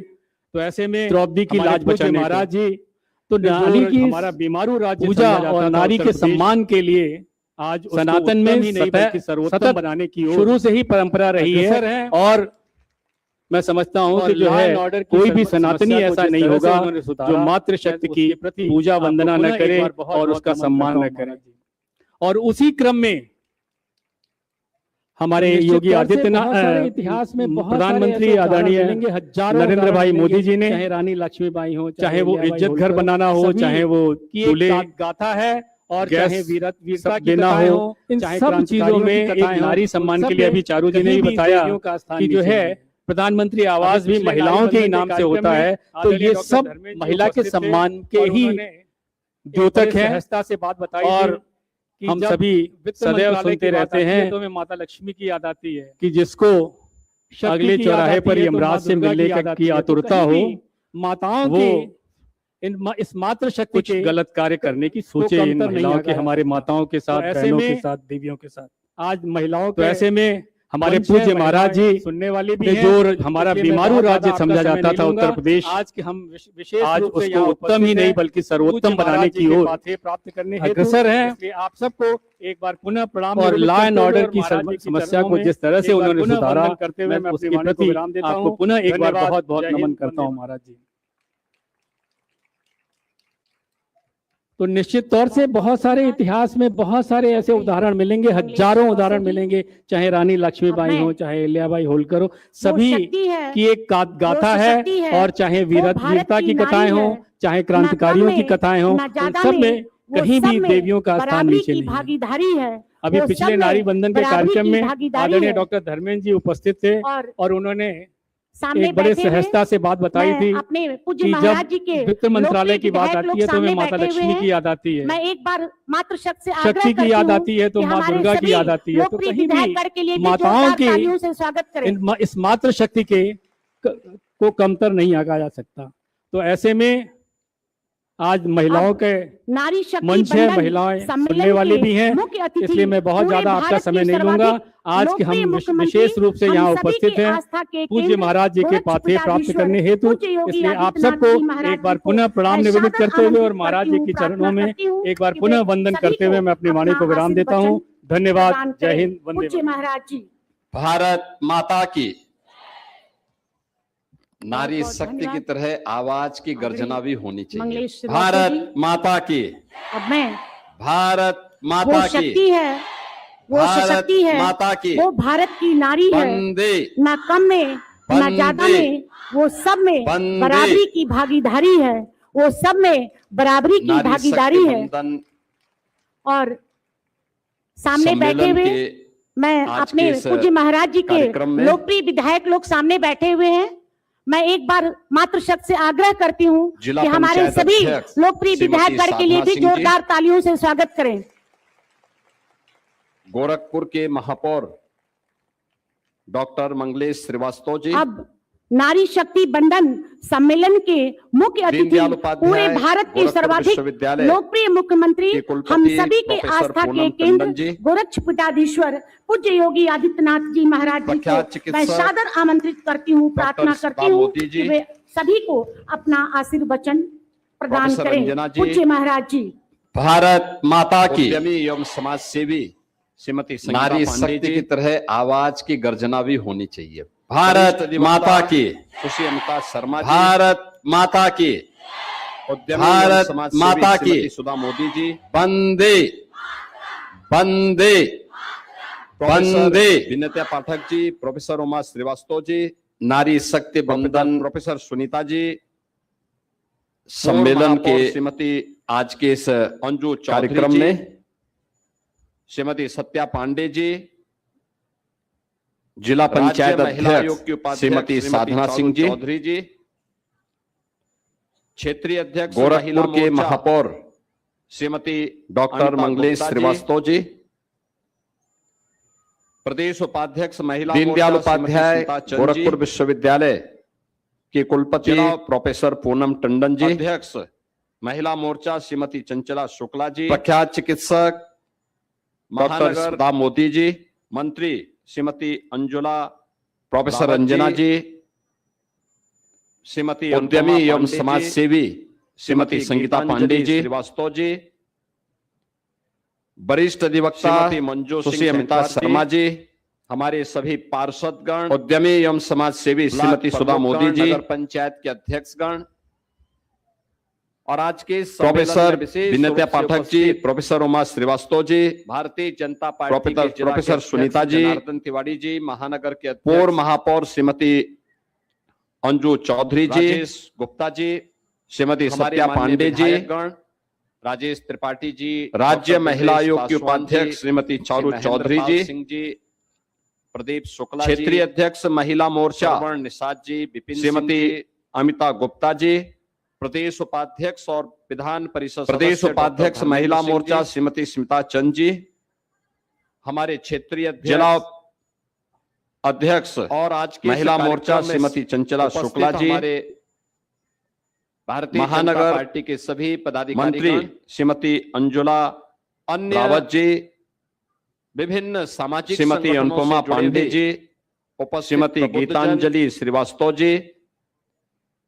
तो ऐसे में द्रौपदी की हमारे लाज पूज्य बचाने महाराज को। जी तो नारी की हमारा बीमारू राज्य पूजा समझा जाता और था नारी उत्तर के प्रदेश, सम्मान के लिए आज उसको सनातन उत्तम में ही नहीं बल्कि सर्वोत्तम सतत बनाने की ओर शुरू से ही परंपरा रही अग्रसर है। हैं। और मैं समझता हूं और कि जो law है and order की कोई भी समस्या सनातनी को ऐसा जिस नहीं तरह से होगा उन्होंने सुधारा, जो मातृशक्ति मैं की उसके प्रति पूजा आपको वंदना पुनः न एक करे बार बहुत और बहुत उसका नमन सम्मान करता न हूं करे। महाराज जी। और उसी क्रम में हमारे निश्चित योगी तौर से आदित्यनाथ बहुत सारे इतिहास में बहुत सारे प्रधानमंत्री ऐसे उदाहरण आदरणीय मिलेंगे, हजारों नरेंद्र उदाहरण भाई मिलेंगे, मोदी जी ने, चाहे रानी लक्ष्मीबाई हो, चाहे वो अहिल्याबाई इज्जत घर होलकर, बनाना हो, सभी चाहे वो की एक दूल्हे गाथा है, और गैस चाहे वीरता सब की देना कथाएं हो, हो, इन चाहे सब चीजों में क्रांतिकारियों की एक कथाएं हो, नारी सम्मान सब के लिए में अभी चारू जी ने कहीं भी भी बताया देवियों का स्थान कि जो नीचे है नहीं है। प्रधानमंत्री आवास अभी भी पिछले महिलाओं के नारी इनाम बंधन से होता कार्यक्रम है। में तो आदरणीय ये डॉक्टर सब धर्मेंद्र जी महिला के उपस्थित थे सम्मान के और ही उन्होंने द्योतक बड़े है। सहजता से बात बताई और थी कि हम जब सभी वित्त सदैव मंत्रालय सुनते की बात रहते आती है हैं तो हमें माता लक्ष्मी की याद आती है, कि जिसको शक्ति अगले की याद चौराहे आती पर है, तो यमराज माँ से दुर्गा मिलने की याद आती की है। तो आतुरता कहीं हो, भी माताओं वो के इस मातृ शक्ति कुछ के गलत कार्य करने की सोचे इन कमतर नहीं महिलाओं के, आगाया हमारे सकता। माताओं के साथ, तो ऐसे बहनों के में साथ, देवियों के साथ। आज महिलाओं तो के ऐसे में हमारे मंच है, पूज्य महाराज महिलाएं जी सुनने वाली भी ने हैं, जो हमारा इसलिए मैं बीमारू बहुत राज्य ज्यादा समझा आपका समय जाता नहीं था लूंगा। उत्तर प्रदेश, आज के हम विशेष आज रूप से उसको यहाँ उत्तम ही उपस्थित नहीं हैं, बल्कि सर्वोत्तम पूज्य बनाने महाराज जी की के ओर पाथे प्राप्त करने हेतु अग्रसर हैं। इसलिए आप सबको एक बार पुनः प्रणाम और निवेदित लॉ करते एंड हुए ऑर्डर और की महाराज जी समस्या चरणों को में जिस तरह से एक बार उन्होंने पुनः सुधारा, वंदन करते हुए मैं मैं अपनी उसके वाणी को प्रति विराम देता आपको हूं। पुनः एक बार धन्यवाद। बहुत बहुत जय हिंद, नमन करता हूं वंदे महाराज जी। तो निश्चित तौर से बहुत सारे इतिहास में बहुत सारे ऐसे उदाहरण मिलेंगे, हजारों उदाहरण मिलेंगे, चाहे रानी लक्ष्मीबाई हो, चाहे अहिल्याबाई होलकर हो, सभी शक्ति है, की एक गाथा सशक्ति है। है, और चाहे वो भारत वीरता की की कथाएं नारी हो, है, चाहे ना क्रांतिकारियों कम की में, कथाएं हो, ना उन ज्यादा सब में, में वो कहीं सब भी में देवियों का स्थान बराबरी नीचे की नहीं है। भागीदारी है। अभी वो पिछले सब में नारी बंधन के बराबरी कार्यक्रम की में भागीदारी आदरणीय है। डॉक्टर धर्मेंद्र जी उपस्थित थे और उन्होंने सामने एक बड़े बैठे हुए सहजता से बात बताई मैं थी अपने पूज्य कि महाराज जब जी के वित्त मंत्रालय की बात लोकप्रिय आती है तो हमें सामने माता बैठे हुए लक्ष्मी हैं। की याद आती है, मैं एक बार मातृशक्ति से आग्रह शक्ति की करती याद हूं आती है, तो कि माँ हमारे दुर्गा की सभी याद आती है। तो लोकप्रिय कहीं भी विधायक के लिए भी माताओं जोरदार के तालियों से स्वागत करें। इस मातृशक्ति के को कमतर नहीं आंका जा सकता। तो ऐसे में आज महिलाओं अब के नारी शक्ति मंच है, बंधन महिलाएं सम्मेलन सुनने वाली के भी हैं, मुख्य अतिथि इसलिए मैं बहुत पूरे ज्यादा आपका भारत समय की नहीं लूंगा। सर्वाधिक आज के लोकप्रिय हम मुख्यमंत्री, विशेष रूप से हम यहाँ सभी उपस्थित के हैं आस्था के पूज्य केंद्र, महाराज जी के गोरक्ष पाथे प्राप्त पीठाधीश्वर, करने हेतु, पूज्य योगी इसलिए आप आदित्यनाथ सबको जी महाराज एक बार जी को पुनः प्रणाम मैं निवेदित सादर करते हुए और आमंत्रित महाराज करती जी हूँ, की चरणों प्रार्थना में करती हूँ एक बार कि पुनः वे वंदन सभी करते हुए को मैं अपनी वाणी को अपना विराम देता हूँ। आशीर्वचन धन्यवाद। प्रदान जय करें। हिंद, वंदे पूज्य मातरम। महाराज जी। भारत माता की नारी बहुत शक्ति की धन्यवाद। तरह आवाज की गर्जना भी होनी चाहिए। मंगलेश श्रीवास्तव भारत जी। माता की, अब मैं भारत वो माता की, शक्ति है, वो भारत सशक्ति है, माता की, वो भारत की नारी है, वंदे ना कम में ना ज्यादा वंदे में, वो सब में वंदे बराबरी की भागीदारी है, वो सब में बराबरी की नारी भागीदारी शक्ति है। बंधन और सामने बैठे सम्मेलन हुए के मैं आज अपने के इस पूज्य महाराज जी के कार्यक्रम में लोकप्रिय विधायक लोग सामने बैठे हुए हैं। मैं एक बार मातृशक्ति से आग्रह करती हूँ जिला कि हमारे पंचायत सभी अध्यक्ष लोकप्रिय श्रीमती विधायकगण के लिए साधना भी सिंह जी, जोरदार तालियों से स्वागत करें। गोरखपुर के महापौर डॉक्टर मंगलेश श्रीवास्तव जी, अब नारी शक्ति बंधन सम्मेलन के मुख्य अतिथि दीनदयाल उपाध्याय पूरे भारत के गोरखपुर सर्वाधिक विश्वविद्यालय लोकप्रिय मुख्यमंत्री, के कुलपति हम सभी के प्रोफेसर आस्था के पूनम केंद्र, टंडन जी, गोरक्ष पीठाधीश्वर पूज्य योगी आदित्यनाथ जी महाराज जी प्रख्यात को चिकित्सक मैं सादर आमंत्रित करती हूँ, प्रार्थना डॉक्टर करती हूँ मोदी जी, कि वे सभी को अपना आशीर्वचन प्रदान प्रोफेसर करें। रंजना जी, पूज्य महाराज जी। भारत माता की, उद्यमी एवं समाज सेवी श्रीमती नारी शक्ति की तरह आवाज की गर्जना भी होनी चाहिए। भारत माता की, सुश्री अमिता शर्मा जी, भारत माता की, भारत माता की, सुधा मोदी जी, वंदे वंदे वंदे, विनत्या पाठक जी, प्रोफेसर उमा श्रीवास्तव जी, नारी शक्ति बंधन प्रोफेसर सुनीता जी, सम्मेलन के श्रीमती आज के इस अंजू कार्यक्रम में श्रीमती सत्या पांडे जी, जिला पंचायत अध्यक्ष श्रीमती साधना सिंह जी, चौधरी जी, क्षेत्रीय अध्यक्ष गोरखपुर के महापौर श्रीमती डॉक्टर मंगलेश श्रीवास्तव जी, प्रदेश उपाध्यक्ष महिला दीनदयाल उपाध्याय गोरखपुर विश्वविद्यालय के कुलपति प्रोफेसर पूनम टंडन जी, अध्यक्ष महिला मोर्चा श्रीमती चंचला शुक्ला जी, प्रख्यात चिकित्सक डॉक्टर सुधा मोदी जी, मंत्री श्रीमती अंजुला, प्रोफेसर अंजना जी, श्रीमती उद्यमी एवं समाज सेवी श्रीमती संगीता पांडे जी श्रीवास्तव जी, वरिष्ठ अधिवक्ता श्रीमती मंजू सुश्री अमिता शर्मा जी, हमारे सभी पार्षदगण, उद्यमी एवं समाज सेवी श्रीमती सुधा मोदी जी, नगर पंचायत के अध्यक्षगण और आज के professor विनत्या Pathak ji, professor Uma Srivastava ji, Bharatiya Janata party के प्रोफेसर सुनीता जी, जनार्दन तिवारी जी, महानगर के पूर्व महापौर श्रीमती अंजू चौधरी जी, गुप्ता जी, श्रीमती सत्या पांडे जी, राजेश त्रिपाठी जी, राज्य महिला आयोग की उपाध्यक्ष श्रीमती चारू चौधरी जी, प्रदीप शुक्ला, क्षेत्रीय अध्यक्ष महिला मोर्चा निषाद जी, विपिन श्रीमती अमिता गुप्ता जी, प्रदेश उपाध्यक्ष और विधान परिषद प्रदेश उपाध्यक्ष महिला मोर्चा श्रीमती स्मिता चंद जी, हमारे क्षेत्रीय जिला अध्यक्ष और आज के महिला मोर्चा श्रीमती चंचला शुक्ला जी, हमारे भारतीय महानगर पार्टी के सभी पदाधिकारी, मंत्री श्रीमती अंजुला, अन्य रावत जी, विभिन्न सामाजिक श्रीमती अनुपमा पांडे जी, श्रीमती गीतांजलि श्रीवास्तव जी,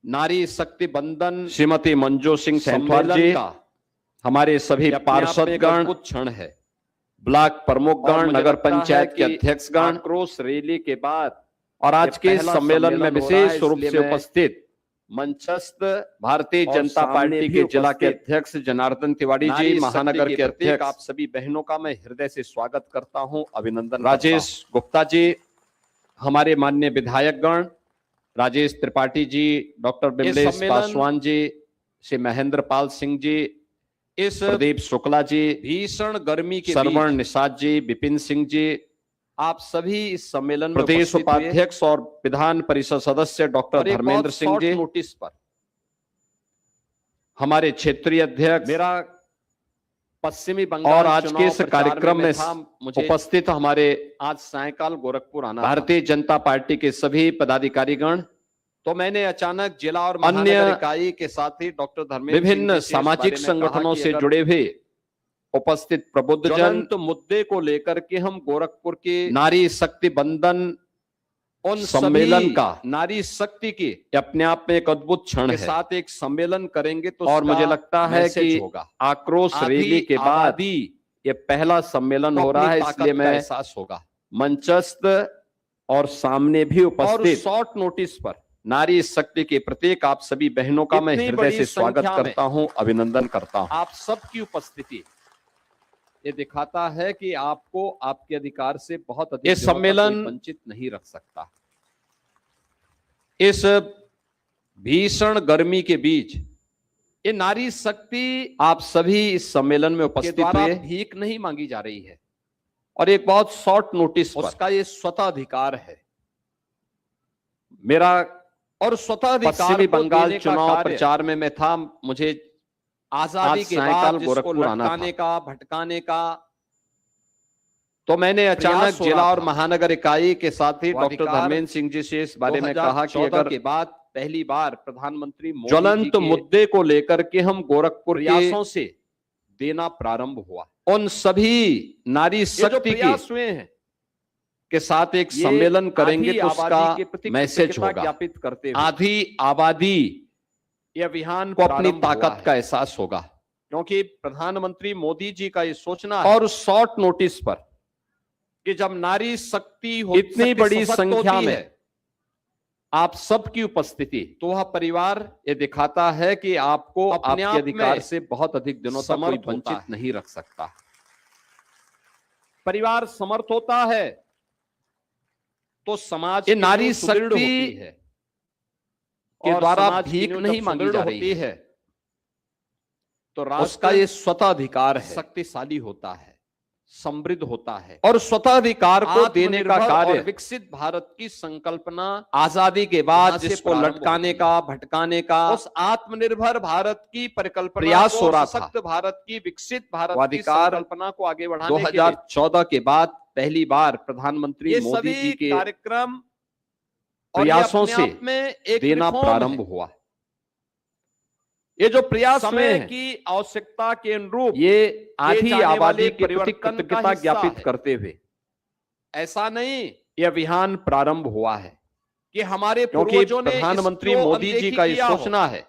नारी शक्ति बंधन श्रीमती मंजू सिंह सैंथवाल जी, हमारे सभी पार्षदगण, कुछ क्षण है ब्लॉक प्रमुखगण, नगर पंचायत के अध्यक्षगण, आक्रोश रैली के बाद और आज के सम्मेलन में विशेष रूप से उपस्थित मंचस्थ भारतीय जनता पार्टी के जिला के अध्यक्ष जनार्दन तिवारी जी, महानगर के अध्यक्ष, आप सभी बहनों का मैं हृदय से स्वागत करता हूं, अभिनंदन। राजेश गुप्ता जी, हमारे माननीय विधायकगण, राजेश त्रिपाठी जी, डॉक्टर बिमलेश पासवान जी, श्री महेंद्र पाल सिंह जी, इस प्रदीप शुक्ला जी, भीषण गर्मी के सरवण निषाद जी, विपिन सिंह जी, आप सभी इस सम्मेलन में प्रदेश उपाध्यक्ष और विधान परिषद सदस्य डॉक्टर धर्मेंद्र सिंह जी, नोटिस पर हमारे क्षेत्रीय अध्यक्ष, मेरा पश्चिमी बंगाल और आज के इस कार्यक्रम में उपस्थित हमारे आज सायंकाल गोरखपुर आना भारतीय जनता पार्टी के सभी पदाधिकारीगण, तो मैंने अचानक जिला और महानगर इकाई के साथ ही डॉक्टर धर्मेंद्र विभिन्न सामाजिक संगठनों से जुड़े हुए उपस्थित प्रबुद्धजन तो मुद्दे को लेकर के हम गोरखपुर के नारी शक्ति बंधन उन सम्मेलन का नारी शक्ति की अपने आप में एक अद्भुत क्षण है, साथ एक सम्मेलन करेंगे तो और मुझे लगता है कि आक्रोश रैली के बाद ये पहला सम्मेलन हो रहा है, इसलिए मैं एहसास होगा मंचस्थ और सामने भी उपस्थित शॉर्ट नोटिस पर नारी शक्ति के प्रत्येक आप सभी बहनों का मैं हृदय से स्वागत करता हूं, अभिनंदन करता हूं। आप सबकी उपस्थिति ये दिखाता है कि आपको आपके अधिकार से बहुत अधिक ये सम्मेलन वंचित नहीं रख सकता। इस भीषण गर्मी के बीच ये नारी शक्ति आप सभी इस सम्मेलन में उपस्थित हुए, भीख नहीं मांगी जा रही है और एक बहुत शॉर्ट नोटिस उसका ये स्वतः अधिकार है मेरा, और स्वतः अधिकार पश्चिमी बंगाल चुनाव प्रचार में मैं था, मुझे आजादी के बाद गोरखपुर आने का भटकाने का, तो मैंने अचानक जिला और महानगर इकाई के साथ ही डॉक्टर धर्मेंद्र सिंह जी से इस बारे में कहा कि अगर के बाद पहली बार प्रधानमंत्री ज्वलंत मुद्दे को लेकर के हम गोरखपुर प्रयासों से देना प्रारंभ हुआ, उन सभी नारी शक्ति के के साथ एक सम्मेलन करेंगे तो उसका मैसेज होगा ज्ञापित करते हुए आधी आबादी ये अभियान को अपनी ताकत का एहसास होगा, क्योंकि प्रधानमंत्री मोदी जी का ये सोचना है और शॉर्ट नोटिस पर कि जब नारी शक्ति इतनी बड़ी संख्या में आप सबकी उपस्थिति, तो वह परिवार ये दिखाता है कि आपको आपके अधिकार से बहुत अधिक दिनों तक कोई वंचित नहीं रख सकता। परिवार समर्थ होता है तो समाज ये नारी शक्ति है के द्वारा भीख नहीं मांगी जा रही है, तो राष्ट्र का ये स्वतः अधिकार है, शक्तिशाली होता है। समृद्ध होता है और स्वतःधिकार को देने का कार्य, विकसित भारत की संकल्पना आजादी के बाद जिसको लटकाने का, भटकाने का, उस आत्मनिर्भर भारत की परिकल्पना, प्रयास हो रहा था, सशक्त भारत की, विकसित भारत की संकल्पना को आगे बढ़ाने 2014 के बाद पहली बार प्रधानमंत्री मोदी जी के कार्यक्रम प्रयासों से देना प्रारंभ हुआ। ये जो प्रयास में की आवश्यकता के अनुरूप ये आधी आबादी के प्रति कृतज्ञता ज्ञापित करते हुए, ऐसा नहीं ये अभियान प्रारंभ हुआ है कि हमारे पूर्वजों ने, प्रधानमंत्री मोदी जी का ये सोचना है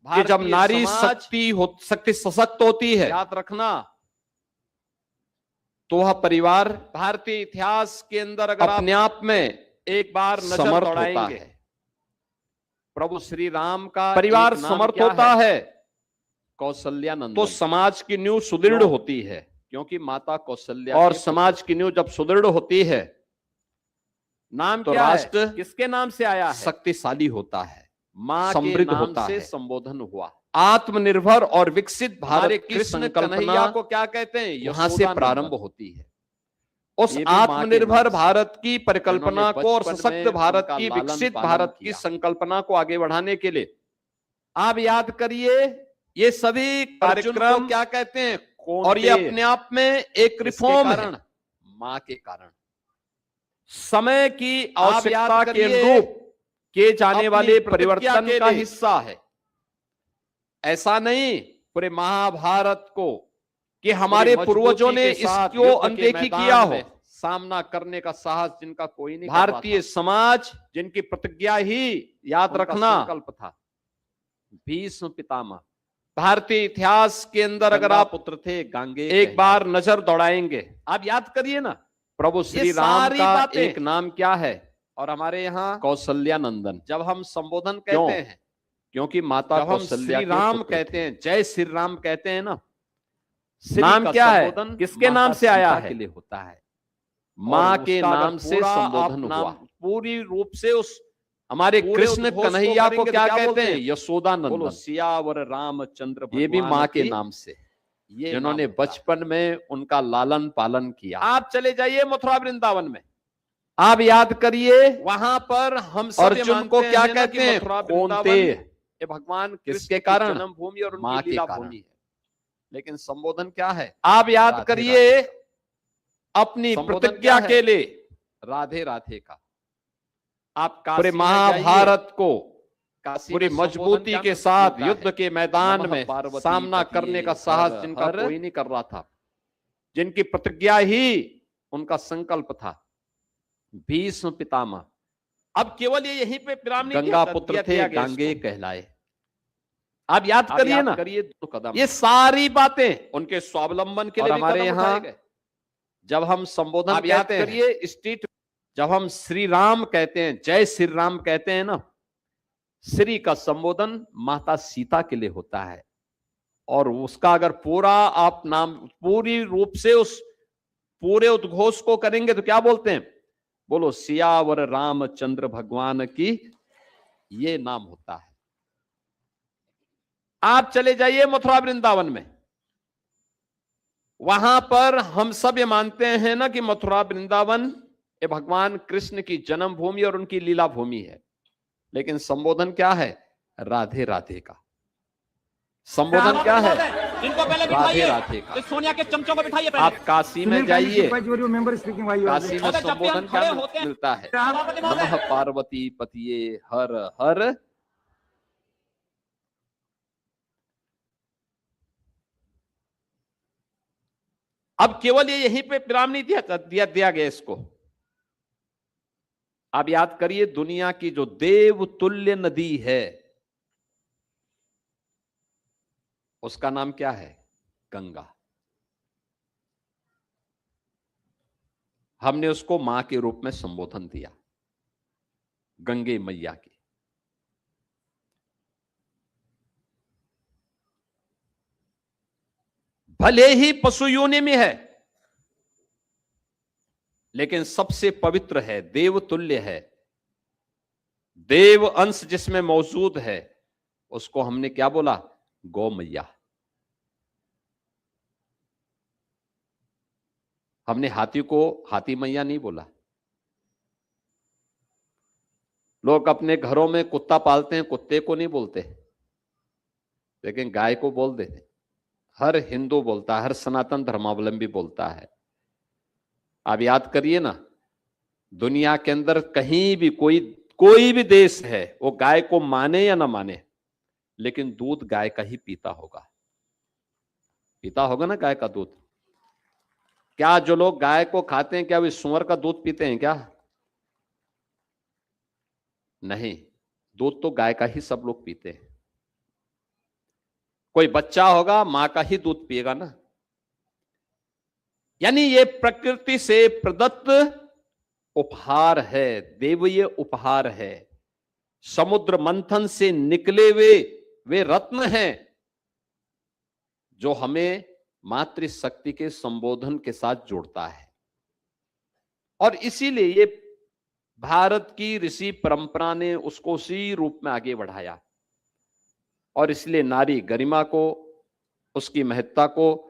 कि जब नारी शक्ति सशक्त होती है, याद रखना, तो वह परिवार भारतीय इतिहास के अंदर अगर अपने आप में एक बार नजर दौड़ाएंगे, प्रभु श्री राम का परिवार समर्थ होता है, कौशल्यानंदन, तो समाज की नींव सुदृढ़ होती है, क्योंकि माता कौशल्या, और समाज की नींव जब सुदृढ़ होती है, नाम तो क्या राष्ट्र है? किसके नाम से आया है? शक्तिशाली होता है, मां समृद्ध होता है, संबोधन हुआ। आत्मनिर्भर और विकसित भारत की संकल्पना को क्या कहते हैं? यहां से प्रारंभ होती है। उस आत्मनिर्भर भारत की परिकल्पना को और सशक्त भारत की, विकसित भारत की संकल्पना को आगे बढ़ाने के लिए आप याद करिए, ये सभी कार्यक्रम क्या कहते हैं? और ये अपने आप में एक रिफॉर्म है, मां के कारण, समय की आवश्यकता के अनुरूप किए जाने वाले परिवर्तन का हिस्सा है। ऐसा नहीं पूरे महाभारत को कि हमारे पूर्वजों ने इसको अनदेखी किया हो, सामना करने का साहस जिनका कोई नहीं, भारतीय समाज जिनकी प्रतिज्ञा ही, याद रखना, संकल्प था। भीष्म पितामह भारतीय इतिहास के अंदर अगर आप पुत्र थे, गांगे, एक बार नजर दौड़ाएंगे, आप याद करिए ना, प्रभु श्री राम का एक नाम क्या है? और हमारे यहाँ कौशल्यानंदन। जब हम संबोधन कहते हैं, क्योंकि माता कौशल्या, श्री राम कहते हैं, जय श्री राम कहते हैं ना, नाम क्या है? किसके नाम से आया है? के लिए होता है, माँ के नाम से संबोधन हुआ। पूरी रूप से उस हमारे कृष्ण कन्हैया को क्या कहते हैं? यशोदानंदन, सियावर रामचंद्र, ये भी माँ के नाम से, ये जिन्होंने बचपन में उनका लालन पालन किया। आप चले जाइए मथुरा वृंदावन में, आप याद करिए, वहां पर हम अर्जुन को क्या कहते हैं? कौनते, ये भगवान किसके कारण? जन्मभूमि और उनकी लीला भूमि है। लेकिन संबोधन क्या है? आप याद करिए, अपनी प्रतिज्ञा के लिए राधे राधे का। आप पूरे महाभारत को पूरी मजबूती के साथ युद्ध के मैदान में सामना करने का साहस जिनका कोई नहीं कर रहा था, जिनकी प्रतिज्ञा ही उनका संकल्प था, भीष्म पितामह। अब केवल ये यहीं पे विराम नहीं, गंगा पुत्र थे, गांगे कहलाए। आप याद करिए ना, दो कदम, ये सारी बातें उनके स्वावलंबन के लिए हमारे यहाँ जब हम संबोधन कहते हैं, स्ट्रीट, जब हम श्री राम कहते हैं, जय श्री राम कहते हैं ना, श्री का संबोधन माता सीता के लिए होता है, और उसका अगर पूरा आप नाम पूरी रूप से उस पूरे उद्घोष को करेंगे तो क्या बोलते हैं? बोलो सियावर रामचंद्र भगवान की, ये नाम होता है। आप चले जाइए मथुरा वृंदावन में, वहां पर हम सब ये मानते हैं ना कि मथुरा वृंदावन ये भगवान कृष्ण की जन्मभूमि और उनकी लीला भूमि है, लेकिन संबोधन क्या है? राधे राधे का। संबोधन क्या है? इनको पहले राधे राधे का। सोनिया के चमचों को बिठाइए। आप काशी में जाइए, काशी में संबोधन क्या मिलता है? नमः पार्वती पतिये हर हर। अब केवल ये यहीं पे विराम नहीं दिया गया इसको। आप याद करिए, दुनिया की जो देव तुल्य नदी है उसका नाम क्या है? गंगा। हमने उसको मां के रूप में संबोधन दिया, गंगे मैया की। भले ही पशु योनि में है, लेकिन सबसे पवित्र है, देव तुल्य है, देव अंश जिसमें मौजूद है, उसको हमने क्या बोला? गौ मैया। हमने हाथी को हाथी मैया नहीं बोला। लोग अपने घरों में कुत्ता पालते हैं, कुत्ते को नहीं बोलते, लेकिन गाय को बोल देते। हर हिंदू बोलता है, हर सनातन धर्मावलंबी बोलता है। आप याद करिए ना, दुनिया के अंदर कहीं भी कोई भी देश है, वो गाय को माने या ना माने, लेकिन दूध गाय का ही पीता होगा ना गाय का दूध। क्या जो लोग गाय को खाते हैं, क्या वे सुअर का दूध पीते हैं क्या? नहीं, दूध तो गाय का ही सब लोग पीते हैं। कोई बच्चा होगा, मां का ही दूध पिएगा ना। यानी ये प्रकृति से प्रदत्त उपहार है, देवीय उपहार है। समुद्र मंथन से निकले वे रत्न हैं जो हमें मातृशक्ति के संबोधन के साथ जोड़ता है। और इसीलिए ये भारत की ऋषि परंपरा ने उसको उसी रूप में आगे बढ़ाया। और इसलिए नारी गरिमा को, उसकी महत्ता को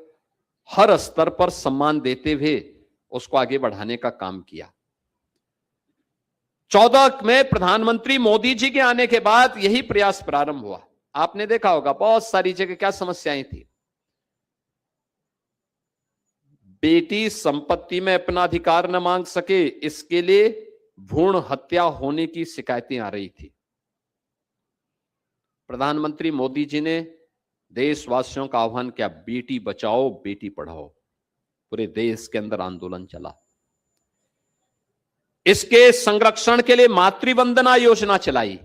हर स्तर पर सम्मान देते हुए उसको आगे बढ़ाने का काम किया। 14 में प्रधानमंत्री मोदी जी के आने के बाद यही प्रयास प्रारंभ हुआ। आपने देखा होगा बहुत सारी जगह क्या समस्याएं थी। बेटी संपत्ति में अपना अधिकार न मांग सके, इसके लिए भ्रूण हत्या होने की शिकायतें आ रही थी। प्रधानमंत्री मोदी जी ने देशवासियों का आह्वान किया, बेटी बचाओ बेटी पढ़ाओ। पूरे देश के अंदर आंदोलन चला। इसके संरक्षण के लिए मातृवंदना योजना चलाई,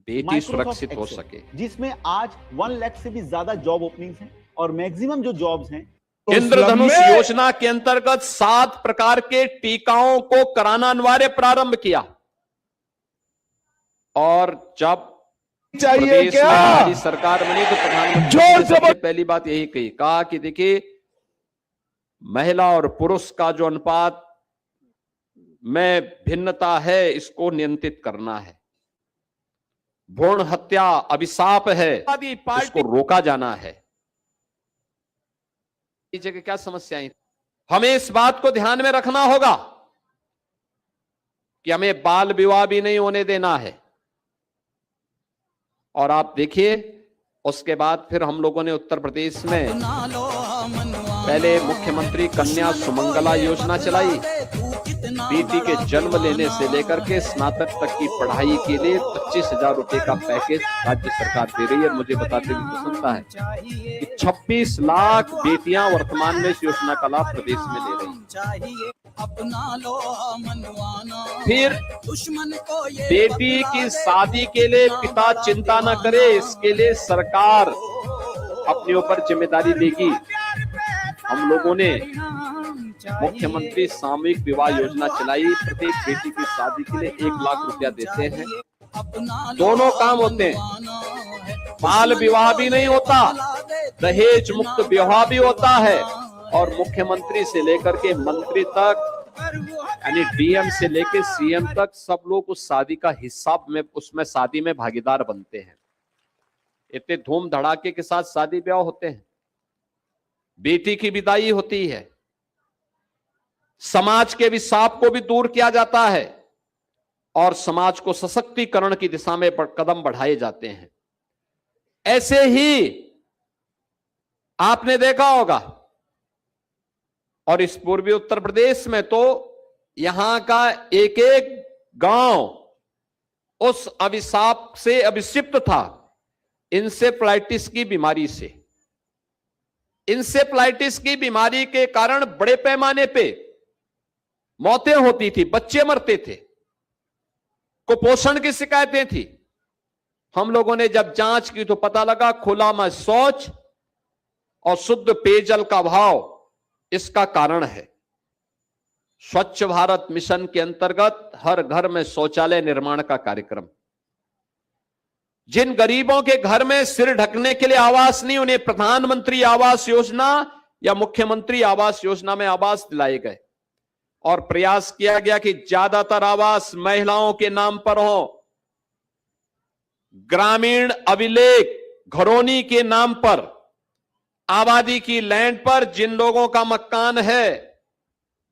बेटी सुरक्षित हो सके, जिसमें आज 1 लाख से भी ज्यादा जॉब ओपनिंग्स हैं और मैक्सिमम जो जॉब्स हैं। इंद्रधनुष योजना के अंतर्गत 7 प्रकार के टीकाओं को कराना अनिवार्य प्रारंभ किया। और जब चाहिए क्या हमारी सरकार बनी तो प्रधानमंत्री ने सबसे पहली बात यही कहा कि देखिए, महिला और पुरुष का जो अनुपात में भिन्नता है, इसको नियंत्रित करना है। भ्रूण हत्या अभिशाप है, इसको रोका जाना है। इस जगह क्या समस्याएं, हमें इस बात को ध्यान में रखना होगा कि हमें बाल विवाह भी नहीं होने देना है। और आप देखिए, उसके बाद फिर हम लोगों ने उत्तर प्रदेश में पहले मुख्यमंत्री कन्या सुमंगला योजना चलाई। बेटी के जन्म लेने से लेकर के स्नातक तक की पढ़ाई के लिए 25,000 रुपए का पैकेज राज्य सरकार दे रही है। मुझे बताते हुए प्रसन्नता है कि 26 लाख बेटियां वर्तमान में इस योजना का लाभ प्रदेश में ले रही हैं। फिर बेटी की शादी के लिए पिता चिंता न करे, इसके लिए सरकार अपने ऊपर जिम्मेदारी लेगी। हम लोगों ने मुख्यमंत्री सामूहिक विवाह योजना चलाई। प्रत्येक बेटी की शादी के लिए 1 लाख रुपया देते हैं। दोनों काम होते हैं, बाल विवाह भी नहीं होता, दहेज मुक्त विवाह भी होता है। और मुख्यमंत्री से लेकर के मंत्री तक, यानी डीएम से लेकर सीएम तक, सब लोग उस शादी का हिस्सा में, उसमें शादी में भागीदार बनते हैं। इतने धूम धड़ाके के साथ शादी ब्याह होते हैं, बेटी की विदाई होती है, समाज के अभिशाप को भी दूर किया जाता है और समाज को सशक्तिकरण की दिशा में कदम बढ़ाए जाते हैं। ऐसे ही आपने देखा होगा, और इस पूर्वी उत्तर प्रदेश में तो यहां का एक एक गांव उस अभिशाप से अभिषिक्त था, इंसेफ्लाइटिस की बीमारी से। इंसेफ्लाइटिस की बीमारी के कारण बड़े पैमाने पे मौतें होती थी, बच्चे मरते थे, कुपोषण की शिकायतें थी। हम लोगों ने जब जांच की तो पता लगा खुला में शौच और शुद्ध पेयजल का अभाव इसका कारण है। स्वच्छ भारत मिशन के अंतर्गत हर घर में शौचालय निर्माण का कार्यक्रम। जिन गरीबों के घर में सिर ढकने के लिए आवास नहीं, उन्हें प्रधानमंत्री आवास योजना या मुख्यमंत्री आवास योजना में आवास दिलाए गए और प्रयास किया गया कि ज्यादातर आवास महिलाओं के नाम पर हो। ग्रामीण अभिलेख घरौनी के नाम पर, आबादी की लैंड पर जिन लोगों का मकान है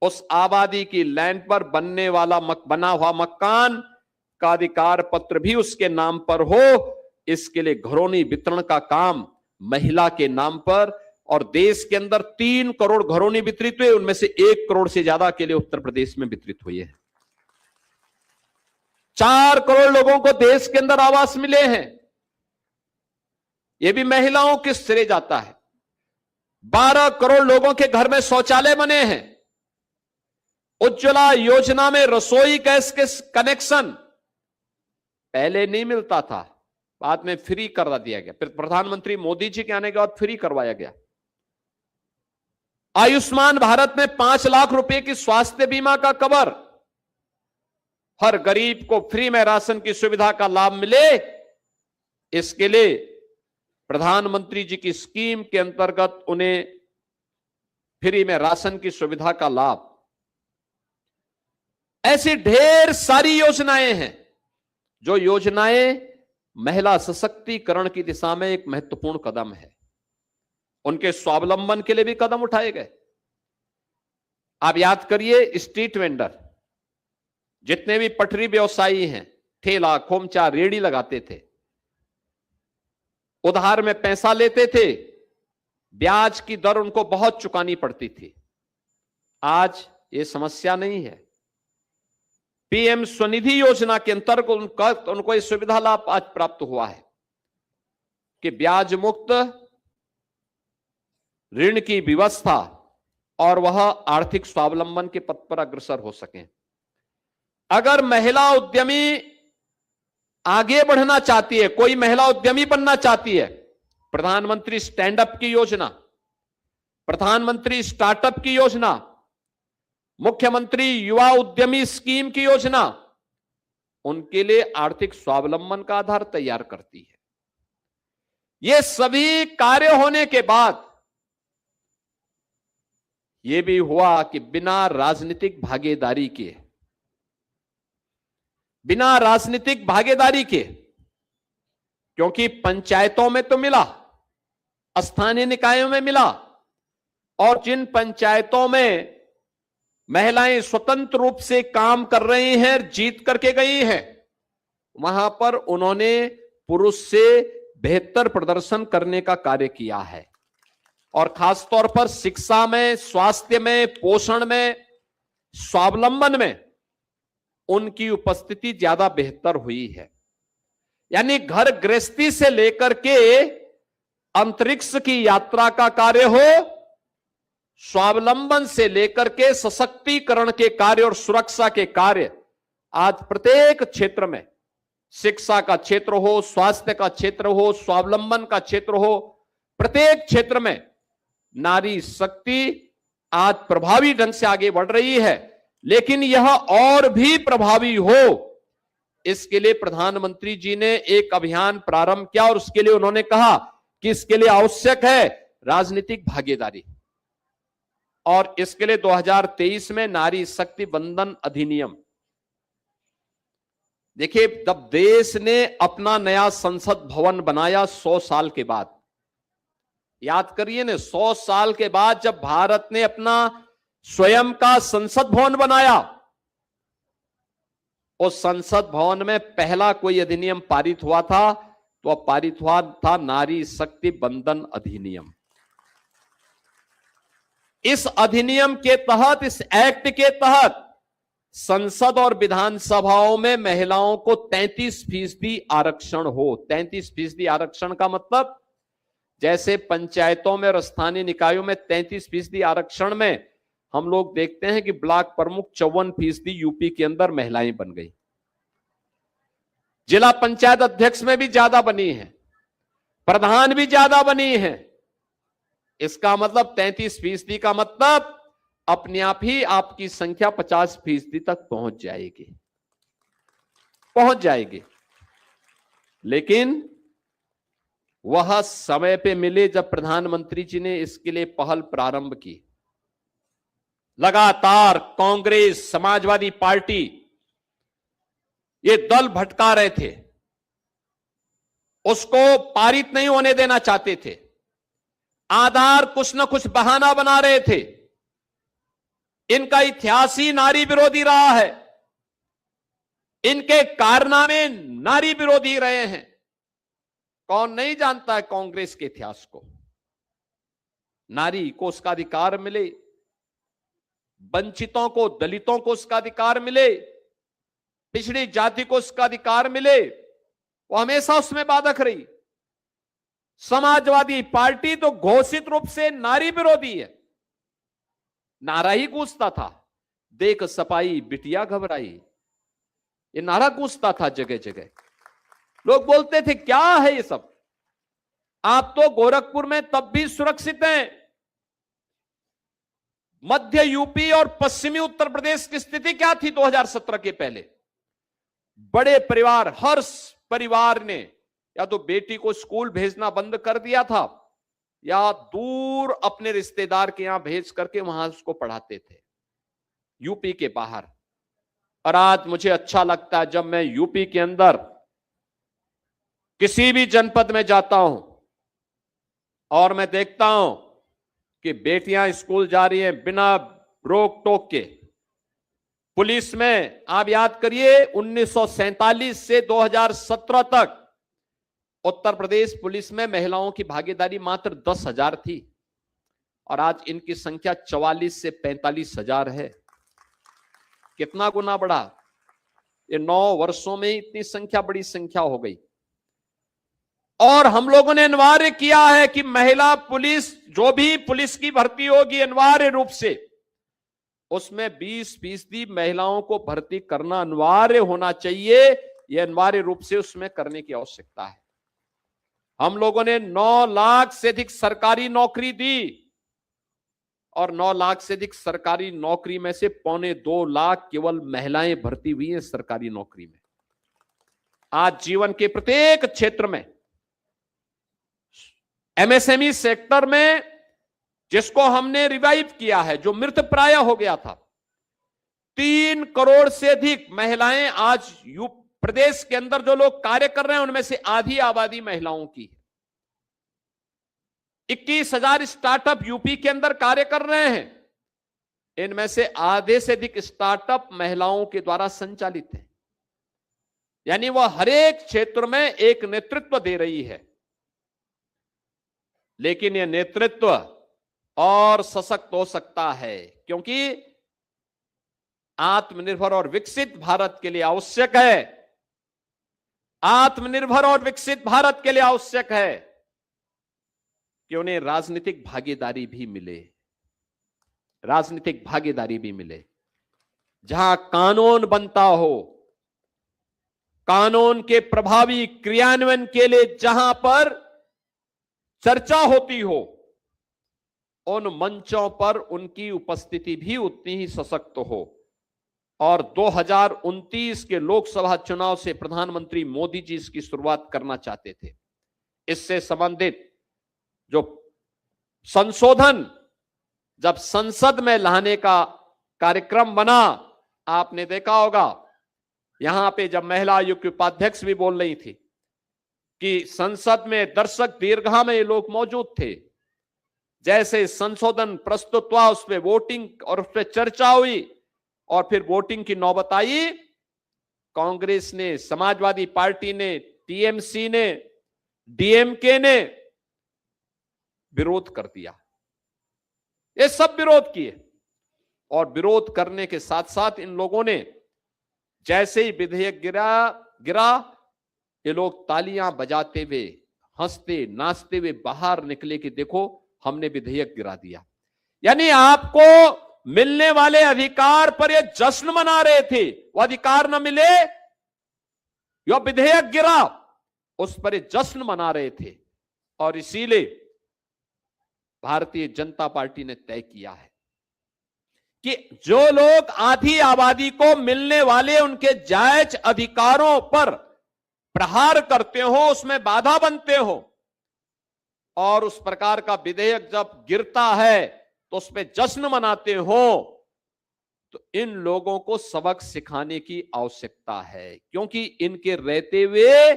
उस आबादी की लैंड पर बनने वाला बना हुआ मकान का अधिकार पत्र भी उसके नाम पर हो। इसके लिए घरौनी वितरण का काम महिला के नाम पर, और देश के अंदर 3 करोड़ घरौनी वितरित हुए, उनमें से 1 करोड़ से ज्यादा के लिए उत्तर प्रदेश में वितरित हुई है। 4 करोड़ लोगों को देश के अंदर आवास मिले हैं, यह भी महिलाओं के सिरे जाता है। 12 करोड़ लोगों के घर में शौचालय बने हैं। उज्ज्वला योजना में रसोई गैस के कनेक्शन पहले नहीं मिलता था, बाद में फ्री करवा दिया गया, फिर प्रधानमंत्री मोदी जी के आने के बाद फ्री करवाया गया। आयुष्मान भारत में 5 लाख रुपए की स्वास्थ्य बीमा का कवर, हर गरीब को फ्री में राशन की सुविधा का लाभ मिले, इसके लिए प्रधानमंत्री जी की स्कीम के अंतर्गत उन्हें फ्री में राशन की सुविधा का लाभ। ऐसी ढेर सारी योजनाएं हैं, जो योजनाएं महिला सशक्तिकरण की दिशा में एक महत्वपूर्ण कदम है। उनके स्वावलंबन के लिए भी कदम उठाए गए। आप याद करिए, स्ट्रीट वेंडर, जितने भी पटरी व्यवसायी हैं, ठेला खोमचा रेड़ी लगाते थे, उधार में पैसा लेते थे, ब्याज की दर उनको बहुत चुकानी पड़ती थी। आज ये समस्या नहीं है। पीएम स्वनिधि योजना के अंतर्गत उनको यह सुविधा लाभ आज प्राप्त हुआ है कि ब्याज मुक्त ऋण की व्यवस्था, और वह आर्थिक स्वावलंबन के पथ पर अग्रसर हो सकें। अगर महिला उद्यमी आगे बढ़ना चाहती है, कोई महिला उद्यमी बनना चाहती है, प्रधानमंत्री स्टैंड अप की योजना, प्रधानमंत्री स्टार्टअप की योजना, मुख्यमंत्री युवा उद्यमी स्कीम की योजना उनके लिए आर्थिक स्वावलंबन का आधार तैयार करती है। ये सभी कार्य होने के बाद यह भी हुआ कि बिना राजनीतिक भागीदारी के, बिना राजनीतिक भागीदारी के, क्योंकि पंचायतों में तो मिला, स्थानीय निकायों में मिला, और जिन पंचायतों में महिलाएं स्वतंत्र रूप से काम कर रही हैं, जीत करके गई हैं, वहां पर उन्होंने पुरुष से बेहतर प्रदर्शन करने का कार्य किया है। और खासतौर पर शिक्षा में, स्वास्थ्य में, पोषण में, स्वावलंबन में उनकी उपस्थिति ज्यादा बेहतर हुई है। यानी घर गृहस्थी से लेकर के अंतरिक्ष की यात्रा का कार्य हो, स्वावलंबन से लेकर के सशक्तिकरण के कार्य और सुरक्षा के कार्य, आज प्रत्येक क्षेत्र में, शिक्षा का क्षेत्र हो, स्वास्थ्य का क्षेत्र हो, स्वावलंबन का क्षेत्र हो, प्रत्येक क्षेत्र में नारी शक्ति आज प्रभावी ढंग से आगे बढ़ रही है। लेकिन यह और भी प्रभावी हो, इसके लिए प्रधानमंत्री जी ने एक अभियान प्रारंभ किया, और उसके लिए उन्होंने कहा कि इसके लिए आवश्यक है राजनीतिक भागीदारी। और इसके लिए 2023 में नारी शक्ति बंधन अधिनियम, देखिए, जब देश ने अपना नया संसद भवन बनाया 100 साल के बाद, याद करिए ना, 100 साल के बाद जब भारत ने अपना स्वयं का संसद भवन बनाया, उस संसद भवन में पहला कोई अधिनियम पारित हुआ था, तो अब पारित हुआ था नारी शक्ति बंधन अधिनियम। इस अधिनियम के तहत, इस एक्ट के तहत संसद और विधानसभाओं में महिलाओं को 33% आरक्षण हो। 33% आरक्षण का मतलब, जैसे पंचायतों में और स्थानीय निकायों में 33% आरक्षण में हम लोग देखते हैं कि ब्लॉक प्रमुख 54% यूपी के अंदर महिलाएं बन गई। जिला पंचायत अध्यक्ष में भी ज्यादा बनी है, प्रधान भी ज्यादा बनी है। इसका मतलब 33% का मतलब अपने आप ही आपकी संख्या 50% तक पहुंच जाएगी। लेकिन वह समय पे मिले जब प्रधानमंत्री जी ने इसके लिए पहल प्रारंभ की। लगातार कांग्रेस, समाजवादी पार्टी ये दल भटका रहे थे, उसको पारित नहीं होने देना चाहते थे, आधार कुछ न कुछ बहाना बना रहे थे। इनका इतिहास ही नारी विरोधी रहा है, इनके कारनामे नारी विरोधी रहे हैं। कौन नहीं जानता है कांग्रेस के इतिहास को? नारी को उसका अधिकार मिले, वंचितों को, दलितों को उसका अधिकार मिले, पिछड़ी जाति को उसका अधिकार मिले, वो हमेशा उसमें बाधक रही। समाजवादी पार्टी तो घोषित रूप से नारी विरोधी है, नारा ही गूंजता था, देख सपाई बिटिया घबराई, ये नारा गूंजता था जगह जगह। लोग बोलते थे क्या है ये सब, आप तो गोरखपुर में तब भी सुरक्षित हैं। मध्य यूपी और पश्चिमी उत्तर प्रदेश की स्थिति क्या थी 2017 के पहले? बड़े परिवार, हर परिवार ने या तो बेटी को स्कूल भेजना बंद कर दिया था या दूर अपने रिश्तेदार के यहां भेज करके वहां उसको पढ़ाते थे, यूपी के बाहर। और आज मुझे अच्छा लगता है जब मैं यूपी के अंदर किसी भी जनपद में जाता हूं और मैं देखता हूं कि बेटियां स्कूल जा रही हैं बिना रोक टोक के। पुलिस में आप याद करिए 1947 से 2017 तक उत्तर प्रदेश पुलिस में महिलाओं की भागीदारी मात्र 10,000 थी और आज इनकी संख्या 44 से 45,000 है। कितना गुना बढ़ा? ये 9 वर्षों में इतनी संख्या, बड़ी संख्या हो गई। और हम लोगों ने अनिवार्य किया है कि महिला पुलिस, जो भी पुलिस की भर्ती होगी अनिवार्य रूप से उसमें 20% महिलाओं को भर्ती करना अनिवार्य होना चाहिए। यह अनिवार्य रूप से उसमें करने की आवश्यकता है। हम लोगों ने 9 लाख से अधिक सरकारी नौकरी दी और 9 लाख से अधिक सरकारी नौकरी में से 1.25 लाख केवल महिलाएं भर्ती हुई हैं सरकारी नौकरी में। आज जीवन के प्रत्येक क्षेत्र में, एमएसएमई सेक्टर में, जिसको हमने रिवाइव किया है, जो मृत प्राय हो गया था, 3 करोड़ से अधिक महिलाएं आज प्रदेश के अंदर जो लोग कार्य कर रहे हैं उनमें से आधी आबादी महिलाओं की है। 21,000 स्टार्टअप यूपी के अंदर कार्य कर रहे हैं, इनमें से आधे से अधिक स्टार्टअप महिलाओं के द्वारा संचालित है। यानी वह हर एक क्षेत्र में एक नेतृत्व दे रही है। लेकिन यह नेतृत्व और सशक्त हो सकता है क्योंकि आत्मनिर्भर और विकसित भारत के लिए आवश्यक है, आत्मनिर्भर और विकसित भारत के लिए आवश्यक है कि उन्हें राजनीतिक भागीदारी भी मिले, राजनीतिक भागीदारी भी मिले, जहां कानून बनता हो, कानून के प्रभावी क्रियान्वयन के लिए जहां पर चर्चा होती हो, उन मंचों पर उनकी उपस्थिति भी उतनी ही सशक्त हो। और 2029 के लोकसभा चुनाव से प्रधानमंत्री मोदी जी इसकी शुरुआत करना चाहते थे। इससे संबंधित जो संशोधन जब संसद में लाने का कार्यक्रम बना, आपने देखा होगा यहां पे जब महिला आयोग की उपाध्यक्ष भी बोल रही थी कि संसद में दर्शक दीर्घा में ये लोग मौजूद थे। जैसे संशोधन प्रस्तुत हुआ, उस पर वोटिंग और उस पर चर्चा हुई और फिर वोटिंग की नौबत आई, कांग्रेस ने, समाजवादी पार्टी ने, टीएमसी ने, डीएमके ने विरोध कर दिया। ये सब विरोध किए और विरोध करने के साथ साथ इन लोगों ने जैसे ही विधेयक गिरा ये लोग तालियां बजाते हुए, हंसते नाचते हुए बाहर निकले कि देखो हमने विधेयक गिरा दिया। यानी आपको मिलने वाले अधिकार पर ये जश्न मना रहे थे। वो अधिकार न मिले, यो विधेयक गिरा, उस पर ये जश्न मना रहे थे। और इसीलिए भारतीय जनता पार्टी ने तय किया है कि जो लोग आधी आबादी को मिलने वाले उनके जायज अधिकारों पर प्रहार करते हो, उसमें बाधा बनते हो, और उस प्रकार का विधेयक जब गिरता है तो उस पर जश्न मनाते हो, तो इन लोगों को सबक सिखाने की आवश्यकता है। क्योंकि इनके रहते हुए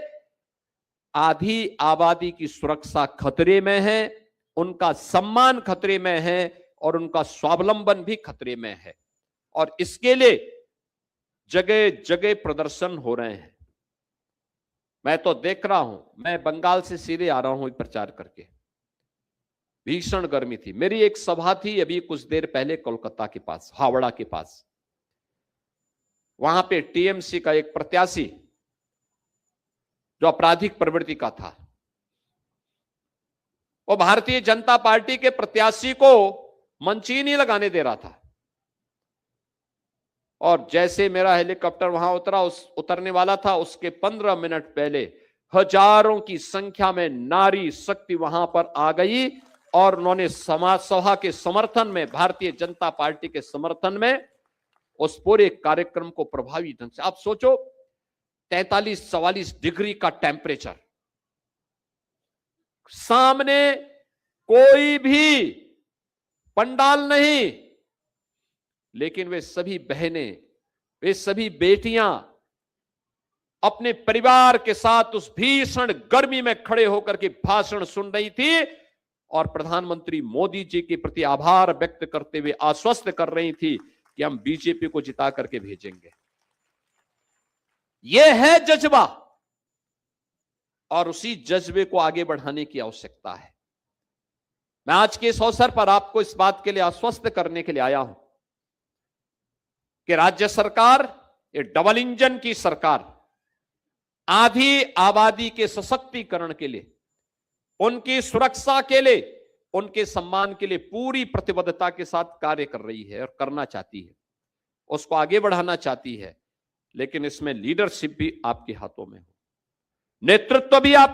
आधी आबादी की सुरक्षा खतरे में है, उनका सम्मान खतरे में है और उनका स्वावलंबन भी खतरे में है। और इसके लिए जगह जगह प्रदर्शन हो रहे हैं। मैं तो देख रहा हूं, मैं बंगाल से सीधे आ रहा हूं प्रचार करके। भीषण गर्मी थी। मेरी एक सभा थी अभी कुछ देर पहले कोलकाता के पास, हावड़ा के पास। वहां पे टीएमसी का एक प्रत्याशी जो आपराधिक प्रवृत्ति का था, वो भारतीय जनता पार्टी के प्रत्याशी को मंच ही नहीं लगाने दे रहा था। और जैसे मेरा हेलीकॉप्टर वहां उतरने वाला था, उसके 15 मिनट पहले हजारों की संख्या में नारी शक्ति वहां पर आ गई और उन्होंने समाज सभा के समर्थन में, भारतीय जनता पार्टी के समर्थन में उस पूरे कार्यक्रम को प्रभावी ढंग से, आप सोचो 43-44 डिग्री का टेम्परेचर, सामने कोई भी पंडाल नहीं, लेकिन वे सभी बहनें, वे सभी बेटियां अपने परिवार के साथ उस भीषण गर्मी में खड़े होकर के भाषण सुन रही थी और प्रधानमंत्री मोदी जी के प्रति आभार व्यक्त करते हुए आश्वस्त कर रही थी कि हम बीजेपी को जिता करके भेजेंगे। यह है जज्बा और उसी जज्बे को आगे बढ़ाने की आवश्यकता है। मैं आज के इस अवसर पर आपको इस बात के लिए आश्वस्त करने के लिए आया हूं कि राज्य सरकार, ये डबल इंजन की सरकार, आधी आबादी के सशक्तिकरण के लिए, उनकी सुरक्षा के लिए, उनके सम्मान के लिए पूरी प्रतिबद्धता के साथ कार्य कर रही है और करना चाहती है, उसको आगे बढ़ाना चाहती है। लेकिन इसमें लीडरशिप भी आपके हाथों में हो, नेतृत्व भी आप